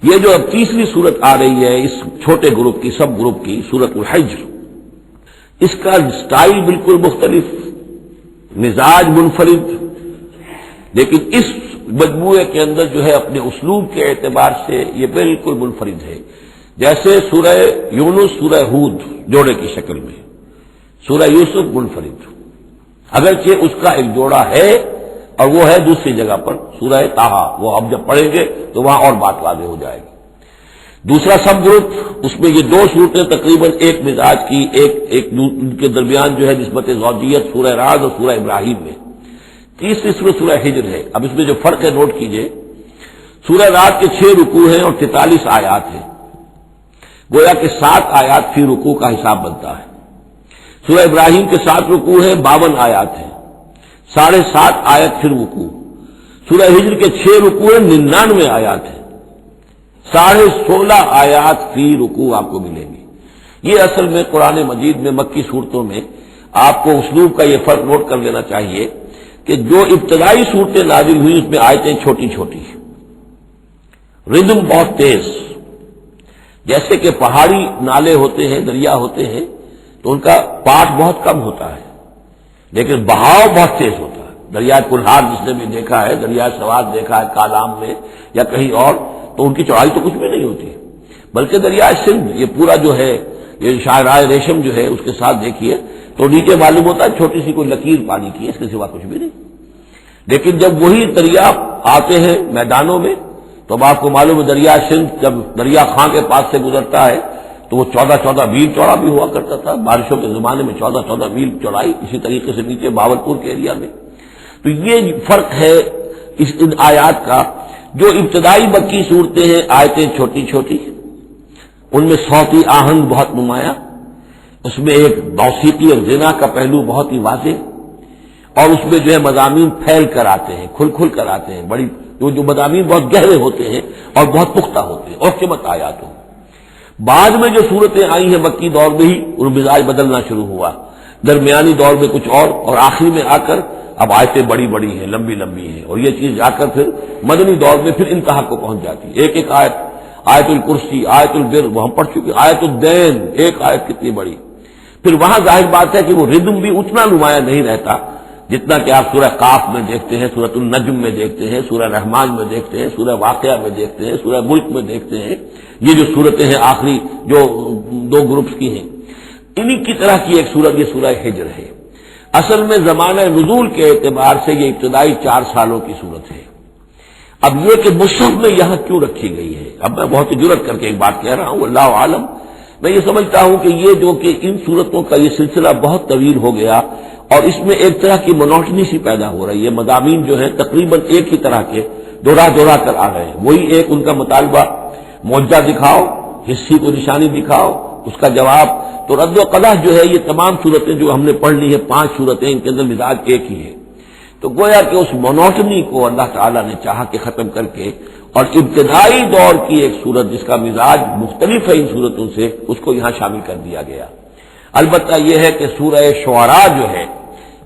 یہ جو اب تیسری صورت آ رہی ہے اس چھوٹے گروپ کی، سب گروپ کی، سورۃ الحجر، اس کا سٹائل بالکل مختلف، مزاج منفرد، لیکن اس مجموعے کے اندر جو ہے اپنے اسلوب کے اعتبار سے یہ بالکل منفرد ہے۔ جیسے سورہ یونس، سورہ ہود جوڑے کی شکل میں، سورہ یوسف منفرد، اگرچہ اس کا ایک جوڑا ہے اور وہ ہے دوسری جگہ پر سورہ طٰہٰ، وہ اب جب پڑھیں گے تو وہاں اور بات واضح ہو جائے گی۔ دوسرا سب گروپ، اس میں یہ دو صورتیں تقریباً ایک مزاج کی، ایک ان کے درمیان جو ہے نسبت زوجیت سورہ رعد اور سورہ ابراہیم میں۔ تیسری صورت سورہ ہجر ہے۔ اب اس میں جو فرق ہے نوٹ کیجئے، سورہ رعد کے 6 رکوع ہیں اور 43 آیات ہیں، گویا کہ 7 آیات فی رکوع کا حساب بنتا ہے۔ سورہ ابراہیم کے 7 رکوع ہیں، 52 آیات ہیں، 7.5 آیت فی رکوع۔ سورہ ہجر کے 6 رکوع ہیں، 99 آیات ہیں، 16.5 آیات فی رکوع آپ کو ملیں گی۔ یہ اصل میں قرآن مجید میں مکی صورتوں میں آپ کو اسلوب کا یہ فرق نوٹ کر لینا چاہیے کہ جو ابتدائی صورتیں نازل ہوئی اس میں آیتیں چھوٹی چھوٹی، ردم بہت تیز، جیسے کہ پہاڑی نالے ہوتے ہیں، دریا ہوتے ہیں تو ان کا پاٹ بہت کم ہوتا ہے لیکن بہاؤ بہت تیز ہوتا ہے۔ دریائے کلہار جس نے بھی دیکھا ہے، دریائے سوات دیکھا ہے کالام میں یا کہیں اور، تو ان کی چوڑائی تو کچھ بھی نہیں ہوتی، بلکہ دریائے سندھ یہ پورا جو ہے، یہ شاہراہ ریشم جو ہے اس کے ساتھ دیکھیے تو نیچے معلوم ہوتا ہے چھوٹی سی کوئی لکیر پانی کی ہے، اس کے سوا کچھ بھی نہیں۔ لیکن جب وہی دریا آتے ہیں میدانوں میں تو اب آپ کو معلوم ہے دریائے سندھ جب دریا خاں کے پاس سے گزرتا ہے تو وہ 14 میل چوڑا بھی ہوا کرتا تھا، بارشوں کے زمانے میں 14 میل چوڑائی، اسی طریقے سے نیچے باولپور کے ایریا میں۔ تو یہ فرق ہے اس ان آیات کا۔ جو ابتدائی مکی صورتیں ہیں آیتیں چھوٹی چھوٹی، ان میں صوتی آہنگ بہت نمایاں، اس میں ایک موسیقی اور غنا کا پہلو بہت ہی واضح، اور اس میں جو ہے مضامین پھیل کر آتے ہیں، کھل کھل کر آتے ہیں، بڑی جو مضامین بہت گہرے ہوتے ہیں اور بہت پختہ ہوتے ہیں اور قیمت آیات ہوں۔ بعد میں جو صورتیں آئی ہیں مکی دور میں ہی ان مزاج بدلنا شروع ہوا، درمیانی دور میں کچھ اور آخری میں آ کر اب آیتیں بڑی بڑی ہیں، لمبی لمبی ہیں، اور یہ چیز جا کر پھر مدنی دور میں پھر انتہا کو پہنچ جاتی ہے۔ ایک ایک آیت، آیت الکرسی، آیت البر وہ ہم پڑھ چکے، آیت الدین، ایک آیت کتنی بڑی۔ پھر وہاں ظاہر بات ہے کہ وہ ردم بھی اتنا نمایاں نہیں رہتا جتنا کہ آپ سورہ قاف میں دیکھتے ہیں، سورۃ النجم میں دیکھتے ہیں، سورہ رحمان میں دیکھتے ہیں، سورہ واقعہ میں دیکھتے ہیں، سورہ ملک میں دیکھتے ہیں۔ یہ جو صورتیں ہیں آخری جو 2 گروپس کی ہیں، انہی کی طرح کی ایک صورت یہ سورہ ہجر ہے۔ اصل میں زمانہ نزول کے اعتبار سے یہ ابتدائی 4 سالوں کی صورت ہے۔ اب یہ کہ مصحف میں یہاں کیوں رکھی گئی ہے، اب میں بہت جرأت کر کے ایک بات کہہ رہا ہوں، اللہ عالم، میں یہ سمجھتا ہوں کہ یہ جو کہ ان صورتوں کا یہ سلسلہ بہت طویل ہو گیا اور اس میں ایک طرح کی منوٹنی سی پیدا ہو رہی ہے، مضامین جو ہیں تقریباً ایک ہی طرح کے دوہرا کر آ رہے ہیں، وہی ایک ان کا مطالبہ، معجزہ دکھاؤ، حصی کو نشانی دکھاؤ، اس کا جواب۔ تو رد و قضا جو ہے یہ تمام صورتیں جو ہم نے پڑھ لی ہے 5 صورتیں، ان کے اندر مزاج ایک ہی ہے۔ تو گویا کہ اس مونوٹنی کو اللہ تعالیٰ نے چاہا کہ ختم کر کے اور ابتدائی دور کی ایک صورت جس کا مزاج مختلف ہے ان صورتوں سے، اس کو یہاں شامل کر دیا گیا۔ البتہ یہ ہے کہ سورہ شعراء جو ہے،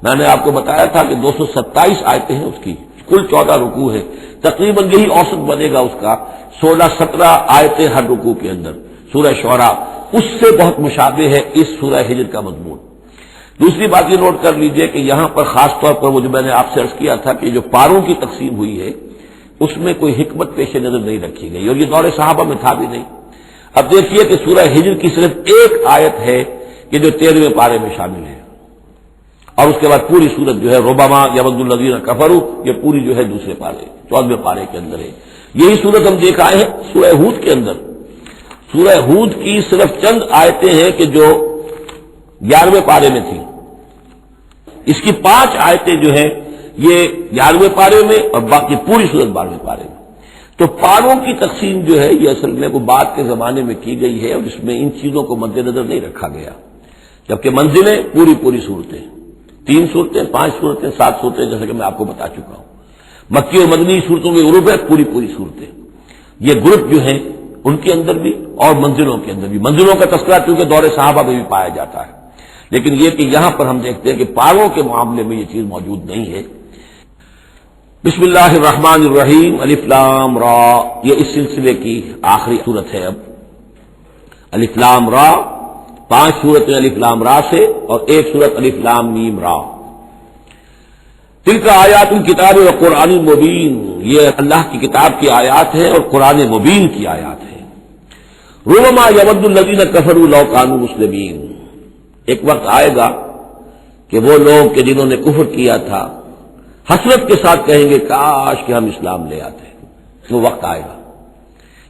میں نے آپ کو بتایا تھا کہ 227 آیتیں ہیں اس کی، کل 14 رکوع ہے، تقریباً یہی اوسط بنے گا اس کا، 16-17 آیتیں ہر رکوع کے اندر۔ سورہ شعراء اس سے بہت مشابہ ہے اس سورہ ہجر کا مضمون۔ دوسری بات یہ نوٹ کر لیجئے کہ یہاں پر خاص طور پر وہ جو میں نے آپ سے عرض کیا تھا کہ جو پاروں کی تقسیم ہوئی ہے اس میں کوئی حکمت پیش نظر نہیں رکھی گئی، اور یہ دور صحابہ میں تھا بھی نہیں۔ اب دیکھیے کہ سورہ ہجر کی صرف ایک آیت ہے کہ جو 13ویں پارے میں شامل ہے، اور اس کے بعد پوری سورت جو ہے ربما یود الذین کفروا، یہ پوری جو ہے دوسرے پارے 14ویں پارے کے اندر ہے۔ یہی سورت ہم دیکھ آئے ہیں سورہ ہود کے اندر۔ سورہ ہود کی صرف چند آیتیں ہیں کہ جو 11ویں پارے میں تھی، اس کی 5 آیتیں جو ہیں یہ 11ویں پارے میں اور باقی پوری سورت 12ویں پارے میں۔ تو پاروں کی تقسیم جو ہے یہ اصل میں وہ بعد کے زمانے میں کی گئی ہے، اور اس میں ان چیزوں کو مد نظر نہیں رکھا گیا، جبکہ منزلیں پوری صورتیں، 3 صورتیں، 5 صورتیں، 7 صورتیں، جیسے کہ میں آپ کو بتا چکا ہوں۔ مکی اور مدنی صورتوں میں گروپ ہے پوری صورتیں، یہ گروپ جو ہیں ان کے اندر بھی اور منزلوں کے اندر بھی۔ منزلوں کا تذکرہ چونکہ دور صحابہ میں بھی پایا جاتا ہے، لیکن یہ کہ یہاں پر ہم دیکھتے ہیں کہ پاروں کے معاملے میں یہ چیز موجود نہیں ہے۔ بسم اللہ الرحمن الرحیم، الف لام را، یہ اس سلسلے کی آخری صورت ہے۔ اب الف لام را، 5 صورتیں الف لام را سے اور ایک صورت الف لام میم را۔ تلک آیات الکتاب و قرآن مبین، یہ اللہ کی کتاب کی آیات ہیں اور قرآن مبین کی آیات ہیں۔ ربما یود الذین کفروا لو کانوا مسلمین، ایک وقت آئے گا کہ وہ لوگ کہ جنہوں نے کفر کیا تھا حسرت کے ساتھ کہیں گے کاش کہ ہم اسلام لے آتے، وہ وقت آئے گا،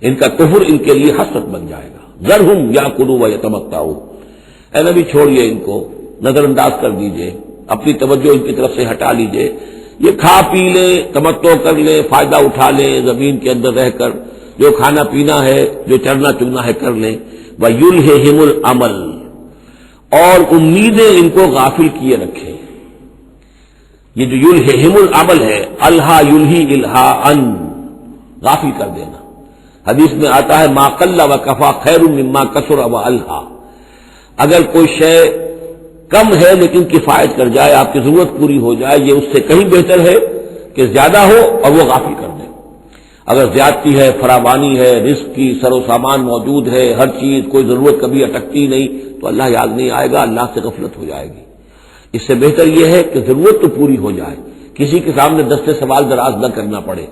ان کا کفر ان کے لیے حسرت بن جائے گا۔ ذرہم یاکلوا ویتمتعوا، اے نبی چھوڑیے ان کو، نظر انداز کر دیجئے، اپنی توجہ ان کی طرف سے ہٹا لیجئے، یہ کھا پی لیں، تمتع کر لیں، فائدہ اٹھا لیں، زمین کے اندر رہ کر جو کھانا پینا ہے، جو چرنا چگنا ہے کر لیں۔ وَيُلْهِهِمُ الْعَمَلُ، اور امیدیں ان کو غافل کیے رکھیں۔ یہ جو یلہہم العمل ہے، الہا یلہی الہاءً، غافل کر دینا۔ حدیث میں آتا ہے ما قل وکفا خیر مما کثر والہا، اگر کوئی شے کم ہے لیکن کفایت کر جائے، آپ کی ضرورت پوری ہو جائے، یہ اس سے کہیں بہتر ہے کہ زیادہ ہو اور وہ غافل کر دے۔ اگر زیادتی ہے، فراوانی ہے، رزق کی سر و سامان موجود ہے، ہر چیز، کوئی ضرورت کبھی اٹکتی نہیں، تو اللہ یاد نہیں آئے گا، اللہ سے غفلت ہو جائے گی۔ اس سے بہتر یہ ہے کہ ضرورت تو پوری ہو جائے، کسی کے سامنے دستے سوال دراز نہ کرنا پڑے،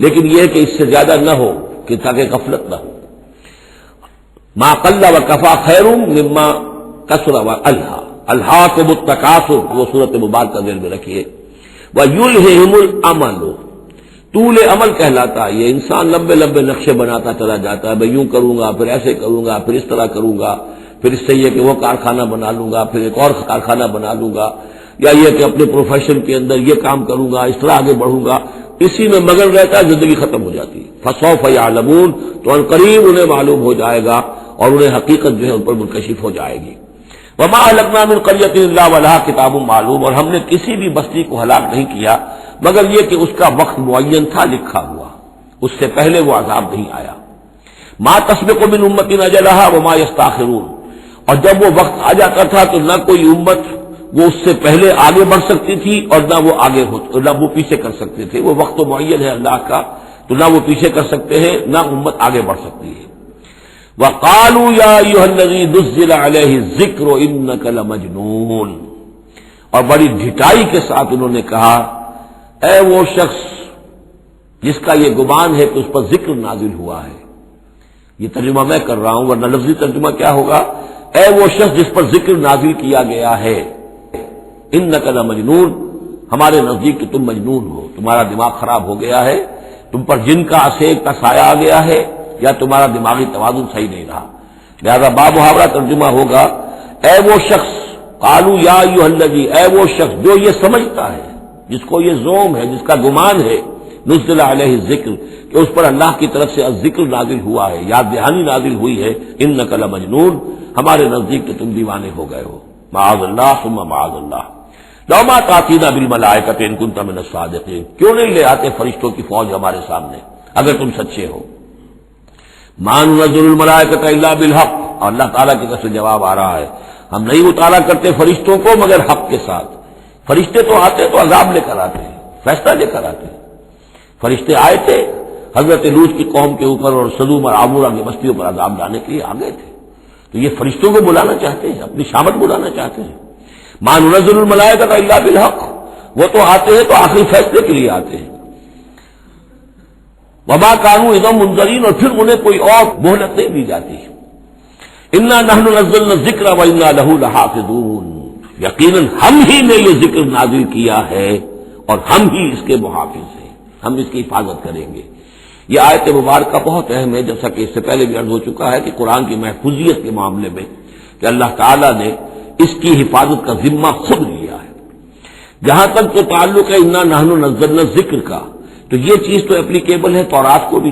لیکن یہ ہے کہ اس سے زیادہ نہ ہو کہ تاکہ غفلت نہ ہو۔ ما قل وکفا خیر مما کثر والہا، الہاکم التکاثر، وہ صورت مبارکہ ذہن میں رکھیے۔ وَيُلْهِهِمُ الْعَمَلُ، طول عمل کہلاتا ہے، یہ انسان لمبے لمبے نقشے بناتا چلا جاتا ہے، میں یوں کروں گا، پھر ایسے کروں گا، پھر اس طرح کروں گا، پھر اس سے یہ کہ وہ کارخانہ بنا لوں گا، پھر ایک اور کارخانہ بنا لوں گا، یا یہ کہ اپنے پروفیشن کے اندر یہ کام کروں گا، اس طرح آگے بڑھوں گا، اسی میں مگن رہتا ہے، زندگی ختم ہو جاتی ہے۔ فسوف یعلمون، تو ان قریب انہیں معلوم ہو جائے گا اور انہیں حقیقت جو ہے ان پر منکشف ہو جائے گی۔ وما اہلکنا من قریۃ الا ولہا کتاب معلوم، اور ہم نے کسی بھی بستی کو ہلاک نہیں کیا مگر یہ کہ اس کا وقت معین تھا، لکھا ہوا، اس سے پہلے وہ عذاب نہیں آیا۔ ما تسبق من امۃ اجلھا وما یستاخرون، اور جب وہ وقت آ جاتا تھا تو نہ کوئی امت وہ اس سے پہلے آگے بڑھ سکتی تھی اور نہ وہ آگے نہ وہ پیچھے کر سکتے تھے۔ وہ وقت تو معین ہے اللہ کا، تو نہ وہ پیچھے کر سکتے ہیں نہ امت آگے بڑھ سکتی ہے۔ وَقَالُوا يَا أَيُّهَا الَّذِي نُزِّلَ عَلَيْهِ الذِّكْرُ إِنَّكَ لَمَجْنُونٌ، اور بڑی ڈھٹائی کے ساتھ انہوں نے کہا اے وہ شخص جس کا یہ گمان ہے کہ اس پر ذکر نازل ہوا ہے۔ یہ ترجمہ میں کر رہا ہوں، ورنہ لفظی ترجمہ کیا ہوگا؟ اے وہ شخص جس پر ذکر نازل کیا گیا ہے، انک لمجنون، ہمارے نزدیک تو تم مجنون ہو، تمہارا دماغ خراب ہو گیا ہے، تم پر جن کا عصیق کا سایہ آ گیا ہے، یا تمہارا دماغی توازن صحیح نہیں رہا۔ لہذا باب محاورہ ترجمہ ہوگا اے وہ شخص، قالوا یا ایھا الذی، اے وہ شخص جو یہ سمجھتا ہے، جس کو یہ زوم ہے، جس کا گمان ہے، نزل علیہ الذکر، کہ اس پر اللہ کی طرف سے الذکر نازل ہوا ہے، یاد دہانی نازل ہوئی ہے، انک لمجنون، ہمارے نزدیک تو تم دیوانے ہو گئے ہو۔ معاذ اللہ ثم معاذ اللہ، لو ما تاتینا بالملائکۃ ان کنت من الصادقین، کیوں نہیں لے آتے فرشتوں کی فوج ہمارے سامنے اگر تم سچے ہو۔ ما ننزل الملائکۃ الا بالحق، اور اللہ تعالیٰ کی طرف سے جواب آ رہا ہے ہم نہیں اتارا کرتے فرشتوں کو مگر حق کے ساتھ۔ فرشتے تو آتے تو عذاب لے کر آتے ہیں، فیصلہ لے کر آتے ہیں۔ فرشتے آئے تھے حضرت لوط کی قوم کے اوپر اور سدوم اور عمورہ کی بستیوں پر عذاب لانے کے لیے آ گئے تھے، تو یہ فرشتوں کو بلانا چاہتے ہیں، اپنی شامت بلانا چاہتے ہیں۔ ما ننزل الملائکۃ الا بالحق، وہ تو آتے ہیں تو آخری فیصلے کے لیے آتے ہیں۔ وما كانوا اذا منذرین، اور پھر انہیں کوئی اور مہلت نہیں دی جاتی۔ انا نحن نزلنا الذکر وانا له لحافظون، یقیناً ہم ہی نے یہ ذکر نازل کیا ہے اور ہم ہی اس کے محافظ ہیں، ہم اس کی حفاظت کریں گے۔ یہ آیت مبارکہ بہت اہم ہے، جیسا کہ اس سے پہلے بھی عرض ہو چکا ہے کہ قرآن کی محفوظیت کے معاملے میں کہ اللہ تعالیٰ نے اس کی حفاظت کا ذمہ خود لیا ہے۔ جہاں تک تو تعلق ہے انا نحن نزلنا الذکر کا، تو یہ چیز تو اپلیکیبل ہے تورات کو بھی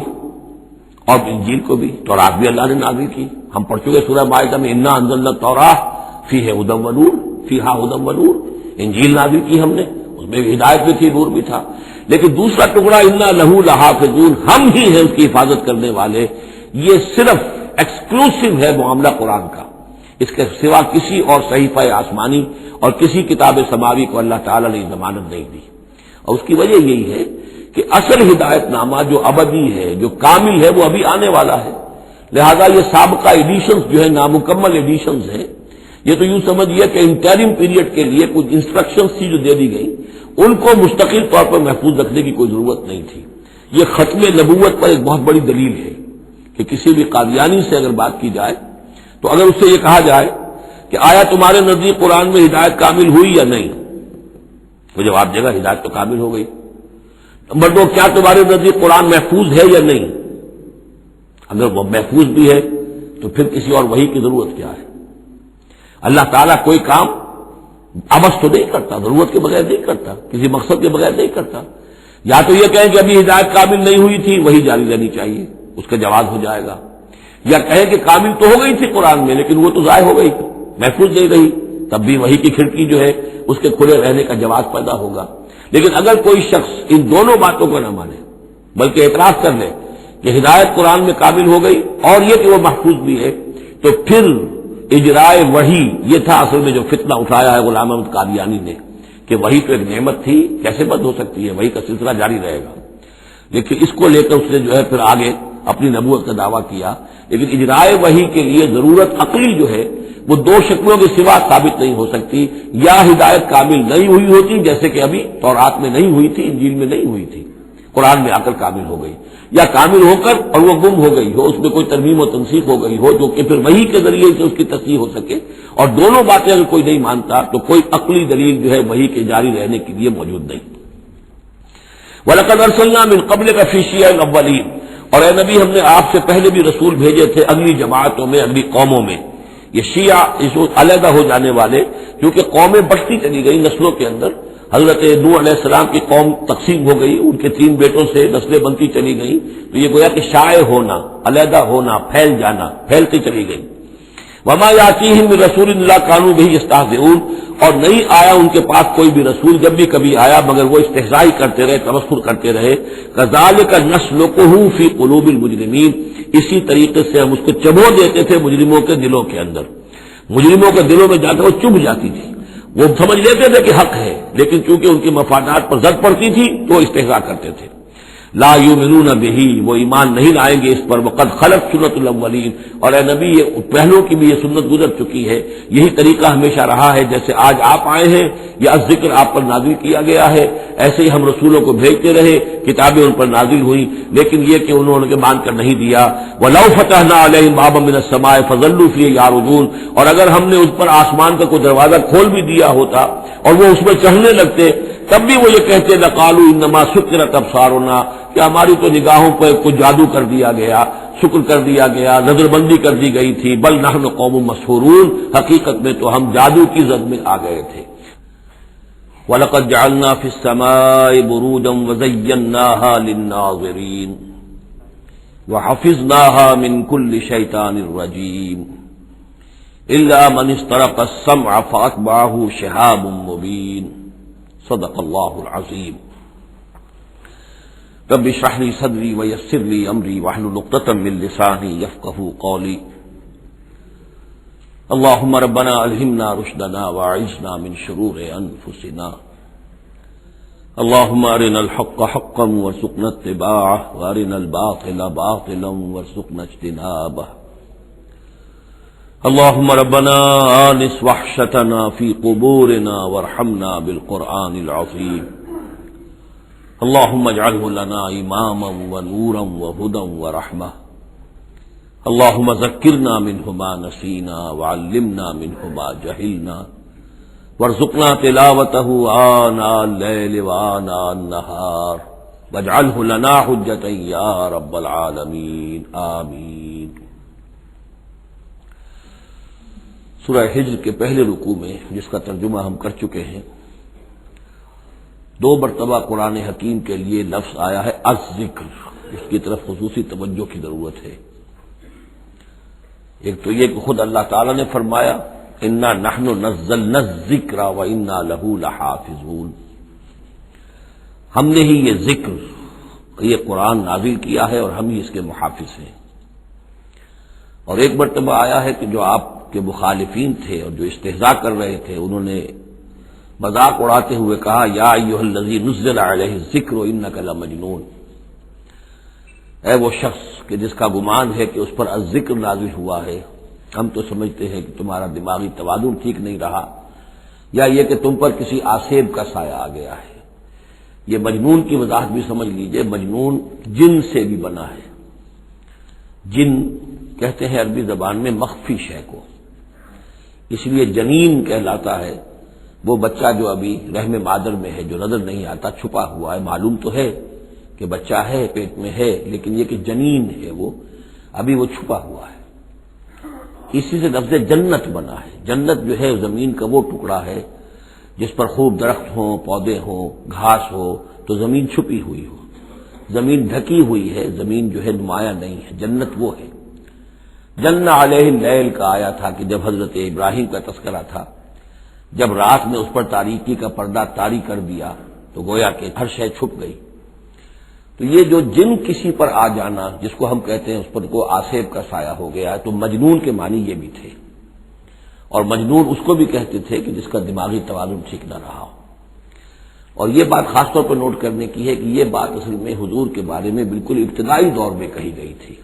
اور انجیل کو بھی۔ تورات بھی اللہ نے نازل کی، ہم پڑھ چکے سورہ مائدہ میں انا انزلنا التوراۃ فیہا ھدی ونور، فیہا ھدی ونور۔ انجیل نازل کی ہم نے، اس میں ہدایت بھی تھی، نور بھی تھا۔ لیکن دوسرا ٹکڑا انا لہ لحافظون، ہم ہی ہیں اس کی حفاظت کرنے والے، یہ صرف ایکسکلوسیو ہے معاملہ قرآن کا، اس کے سوا کسی اور صحیفہ آسمانی اور کسی کتاب سماوی کو اللہ تعالیٰ نے ضمانت نہیں دی۔ اور اس کی وجہ یہی ہے کہ اصل ہدایت نامہ جو ابدی ہے، جو کامل ہے، وہ ابھی آنے والا ہے. لہذا یہ سابقہ ایڈیشنز جو ہے نامکمل ایڈیشنز ہیں، یہ تو یوں سمجھیے کہ انٹرم پیریڈ کے لیے کچھ انسٹرکشنز تھی جو دے دی گئی، ان کو مستقل طور پر محفوظ رکھنے کی کوئی ضرورت نہیں تھی. یہ ختم نبوت پر ایک بہت بڑی دلیل ہے کہ کسی بھی قادیانی سے اگر بات کی جائے تو اگر اس سے یہ کہا جائے کہ آیا تمہارے نزدیک قرآن میں ہدایت کامل ہوئی یا نہیں، تو جواب دے گا ہدایت تو کامل ہو گئی. نمبر 2، کیا تمہارے نزدیک قرآن محفوظ ہے یا نہیں؟ اگر وہ محفوظ بھی ہے تو پھر کسی اور وحی کی ضرورت کیا ہے؟ اللہ تعالیٰ کوئی کام عبث تو نہیں کرتا، ضرورت کے بغیر نہیں کرتا، کسی مقصد کے بغیر نہیں کرتا. یا تو یہ کہیں کہ ابھی ہدایت کامل نہیں ہوئی تھی، وہی جاری رہنی چاہیے، اس کا جواز ہو جائے گا. یا کہیں کہ کامل تو ہو گئی تھی قرآن میں لیکن وہ تو ضائع ہو گئی، محفوظ نہیں رہی، تب بھی وحی کی کھڑکی جو ہے اس کے کھلے رہنے کا جواز پیدا ہوگا. لیکن اگر کوئی شخص ان دونوں باتوں کو نہ مانے بلکہ اعتراض کر لے کہ ہدایت قرآن میں کامل ہو گئی اور یہ کہ وہ محفوظ بھی ہے، تو پھر اجرائے وحی یہ تھا اصل میں جو فتنہ اٹھایا ہے غلام احمد قادیانی نے کہ وحی تو ایک نعمت تھی، کیسے بند ہو سکتی ہے، وحی کا سلسلہ جاری رہے گا. لیکن اس کو لے کر اس نے جو ہے پھر آگے اپنی نبوت کا دعویٰ کیا. لیکن اجرائے وحی کے لیے ضرورت عقلی جو ہے وہ دو شکلوں کے سوا ثابت نہیں ہو سکتی. یا ہدایت کامل نہیں ہوئی ہوتی جیسے کہ ابھی تورات میں نہیں ہوئی تھی، انجیل میں نہیں ہوئی تھی، قرآن میں آ کر کامل ہو گئی، یا کامل ہو کر اور وہ گم ہو گئی ہو، اس میں کوئی ترمیم و تنسیخ ہو گئی ہو جو کہ پھر وحی کے ذریعے سے اس کی تصحیح ہو سکے. اور دونوں باتیں اگر کوئی نہیں مانتا تو کوئی عقلی دلیل جو ہے وحی کے جاری رہنے کے لیے موجود نہیں. وَلَقَدْ أَرْسَلْنَا مِن قَبْلِكَ فِي شِيَعِ الْأَوَّلِينَ، اور اے نبی ہم نے آپ سے پہلے بھی رسول بھیجے تھے اگلی جماعتوں میں، اگلی قوموں میں. یہ شیعہ اس علیحدہ ہو جانے والے، کیونکہ قومیں بڑھتی چلی گئی نسلوں کے اندر. حضرت نوح علیہ السلام کی قوم تقسیم ہو گئی، ان کے 3 بیٹوں سے نسلیں بنتی چلی گئیں، تو یہ گویا کہ شائع ہونا، علیحدہ ہونا، پھیل جانا، پھیلتی چلی گئی. وما یاتیہم من رسول الا کانوا بہ یستہزئون، اور نہیں آیا ان کے پاس کوئی بھی رسول، جب بھی کبھی آیا مگر وہ استہزاء کرتے رہے، تمسخر کرتے رہے. کذالک نسلکہ فی قلوب المجرمین، اسی طریقے سے ہم اس کو چبو دیتے تھے مجرموں کے دلوں کے اندر. مجرموں کے دلوں میں جا کر وہ چبھ جاتی تھی، وہ سمجھ لیتے تھے کہ حق ہے لیکن چونکہ ان کے مفادات پر زد پڑتی تھی تو وہ استہزاء کرتے تھے. لا یؤمنون بہ، وہ ایمان نہیں لائیں گے اس پر. وقد خلت سنت الاولین، اور اے نبی یہ پہلوں کی بھی یہ سنت گزر چکی ہے. یہی طریقہ ہمیشہ رہا ہے، جیسے آج آپ آئے ہیں یا ذکر آپ پر نازل کیا گیا ہے، ایسے ہی ہم رسولوں کو بھیجتے رہے، کتابیں ان پر نازل ہوئی، لیکن یہ کہ انہوں نے مان کر نہیں دیا. وَلَوْ فَتَحْنَا عَلَيْهِمْ بَابًا مِّنَ السَّمَاءِ فَظَلُّوا فِيهِ يَعْرُجُونَ، اور اگر ہم نے اس پر آسمان کا کوئی دروازہ کھول بھی دیا ہوتا اور وہ اس میں چڑھنے لگتے، تب بھی وہ یہ کہتے لَقَالُوا إِنَّمَا سُكِّرَتْ أَبْصَارُنَا، کہ ہماری تو نگاہوں پر کوئی جادو کر دیا گیا، شکر کر دیا گیا، نظر بندی کر دی گئی تھی. بل نحن قوم مسحورون، حقیقت میں تو ہم جادو کی زد میں آ گئے تھے. وَلَقَدْ جَعَلْنَا فِي السَّمَاءِ بُرُوجًا وَزَيَّنَّاهَا لِلنَّاظِرِينَ وَحَفِظْنَاهَا مِنْ كُلِّ شَيْطَانٍ رَجِيمٍ إِلَّا مَنِ اسْتَرَقَ السَّمْعَ فَأَتْبَعَهُ شِهَابٌ مُّبِينٌ. صدق اللہ العظیم. رب اشرح لي صدري ويسر لي امري واحلل عقدة من لساني يفقهوا قولي. اللهم ربنا الهمنا رشدنا واعذنا من شرور انفسنا. اللهم ارنا الحق حقا وارزقنا اتباعه وارنا الباطل باطلا وارزقنا اجتنابه. اللهم ربنا آنس وحشتنا في قبورنا وارحمنا بالقرآن العظيم. اللهم اجعله لنا إماما ونورا وهدى ورحمة. اللهم ذكرنا منه ما نسينا وعلمنا منه ما جهلنا وارزقنا تلاوته آناء الليل وآناء النهار واجعله لنا حجة يا رب العالمين آمين. سورہ ہجر کے پہلے رکوع میں جس کا ترجمہ ہم کر چکے ہیں، 2 مرتبہ قرآن حکیم کے لیے لفظ آیا ہے الذکر، اس کی طرف خصوصی توجہ کی ضرورت ہے. ایک تو یہ کہ خود اللہ تعالیٰ نے فرمایا انا نحن نزلنا الذکر وانا لہ لحافظون، ہم نے ہی یہ ذکر، یہ قرآن نازل کیا ہے اور ہم ہی اس کے محافظ ہیں. اور ایک مرتبہ آیا ہے کہ جو آپ کے مخالفین تھے اور جو استہزاء کر رہے تھے، انہوں نے مذاق اڑاتے ہوئے کہا یا ایھا الذی نزل علیہ الذکر انک لمجنون، اے وہ شخص کہ جس کا گمان ہے کہ اس پر الذکر نازل ہوا ہے، ہم تو سمجھتے ہیں کہ تمہارا دماغی توازن ٹھیک نہیں رہا، یا یہ کہ تم پر کسی آسیب کا سایہ آ گیا ہے۔ یہ مجنون کی وضاحت بھی سمجھ لیجئے، مجنون جن سے بھی بنا ہے۔ جن کہتے ہیں عربی زبان میں مخفی شے کو، اس لیے جنین کہلاتا ہے وہ بچہ جو ابھی رحم مادر میں ہے، جو نظر نہیں آتا، چھپا ہوا ہے، معلوم تو ہے کہ بچہ ہے، پیٹ میں ہے، لیکن یہ کہ جنین ہے وہ ابھی وہ چھپا ہوا ہے۔ اسی سے لفظ جنت بنا ہے۔ جنت جو ہے زمین کا وہ ٹکڑا ہے جس پر خوب درخت ہوں، پودے ہوں، گھاس ہو، تو زمین چھپی ہوئی ہو، زمین ڈھکی ہوئی ہے، زمین جو ہے نمایاں نہیں ہے۔ جنت وہ ہے۔ جن علیہ اللیل کا آیا تھا کہ جب حضرت ابراہیم کا تذکرہ تھا، جب رات میں اس پر تاریکی کا پردہ طاری کر دیا تو گویا کہ ہر شے چھپ گئی۔ تو یہ جو جن کسی پر آ جانا، جس کو ہم کہتے ہیں اس پر کو آسیب کا سایہ ہو گیا، تو مجنون کے معنی یہ بھی تھے، اور مجنون اس کو بھی کہتے تھے کہ جس کا دماغی توازن ٹھیک نہ رہا ہو۔ اور یہ بات خاص طور پر نوٹ کرنے کی ہے کہ یہ بات اصل میں حضور کے بارے میں بالکل ابتدائی دور میں کہی گئی تھی،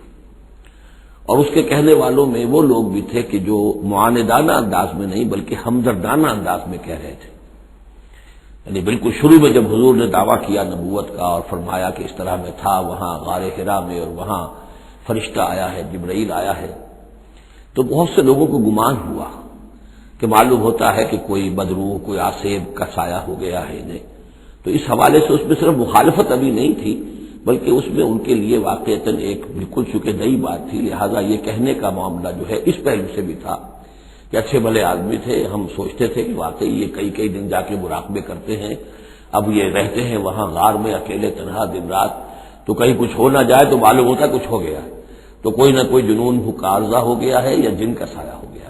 اور اس کے کہنے والوں میں وہ لوگ بھی تھے کہ جو معاندانہ انداز میں نہیں بلکہ ہمدردانہ انداز میں کہہ رہے تھے۔ یعنی بالکل شروع میں جب حضور نے دعویٰ کیا نبوت کا اور فرمایا کہ اس طرح میں تھا وہاں غار حرا میں، اور وہاں فرشتہ آیا ہے، جبرائیل آیا ہے، تو بہت سے لوگوں کو گمان ہوا کہ معلوم ہوتا ہے کہ کوئی بدروح، کوئی آسیب کا سایہ ہو گیا ہے انہیں۔ تو اس حوالے سے اس میں صرف مخالفت ابھی نہیں تھی، بلکہ اس میں ان کے لیے واقعتاً ایک بالکل چونکہ نئی بات تھی، لہذا یہ کہنے کا معاملہ جو ہے اس پہلو سے بھی تھا کہ اچھے بھلے آدمی تھے، ہم سوچتے تھے کہ واقعی یہ کئی دن جا کے مراقبے کرتے ہیں، اب یہ رہتے ہیں وہاں غار میں اکیلے تنہا دن رات، تو کہیں کچھ ہو نہ جائے تو معلوم ہوتا کچھ ہو گیا، تو کوئی نہ کوئی جنون کا عارضہ ہو گیا ہے یا جن کا سایہ ہو گیا۔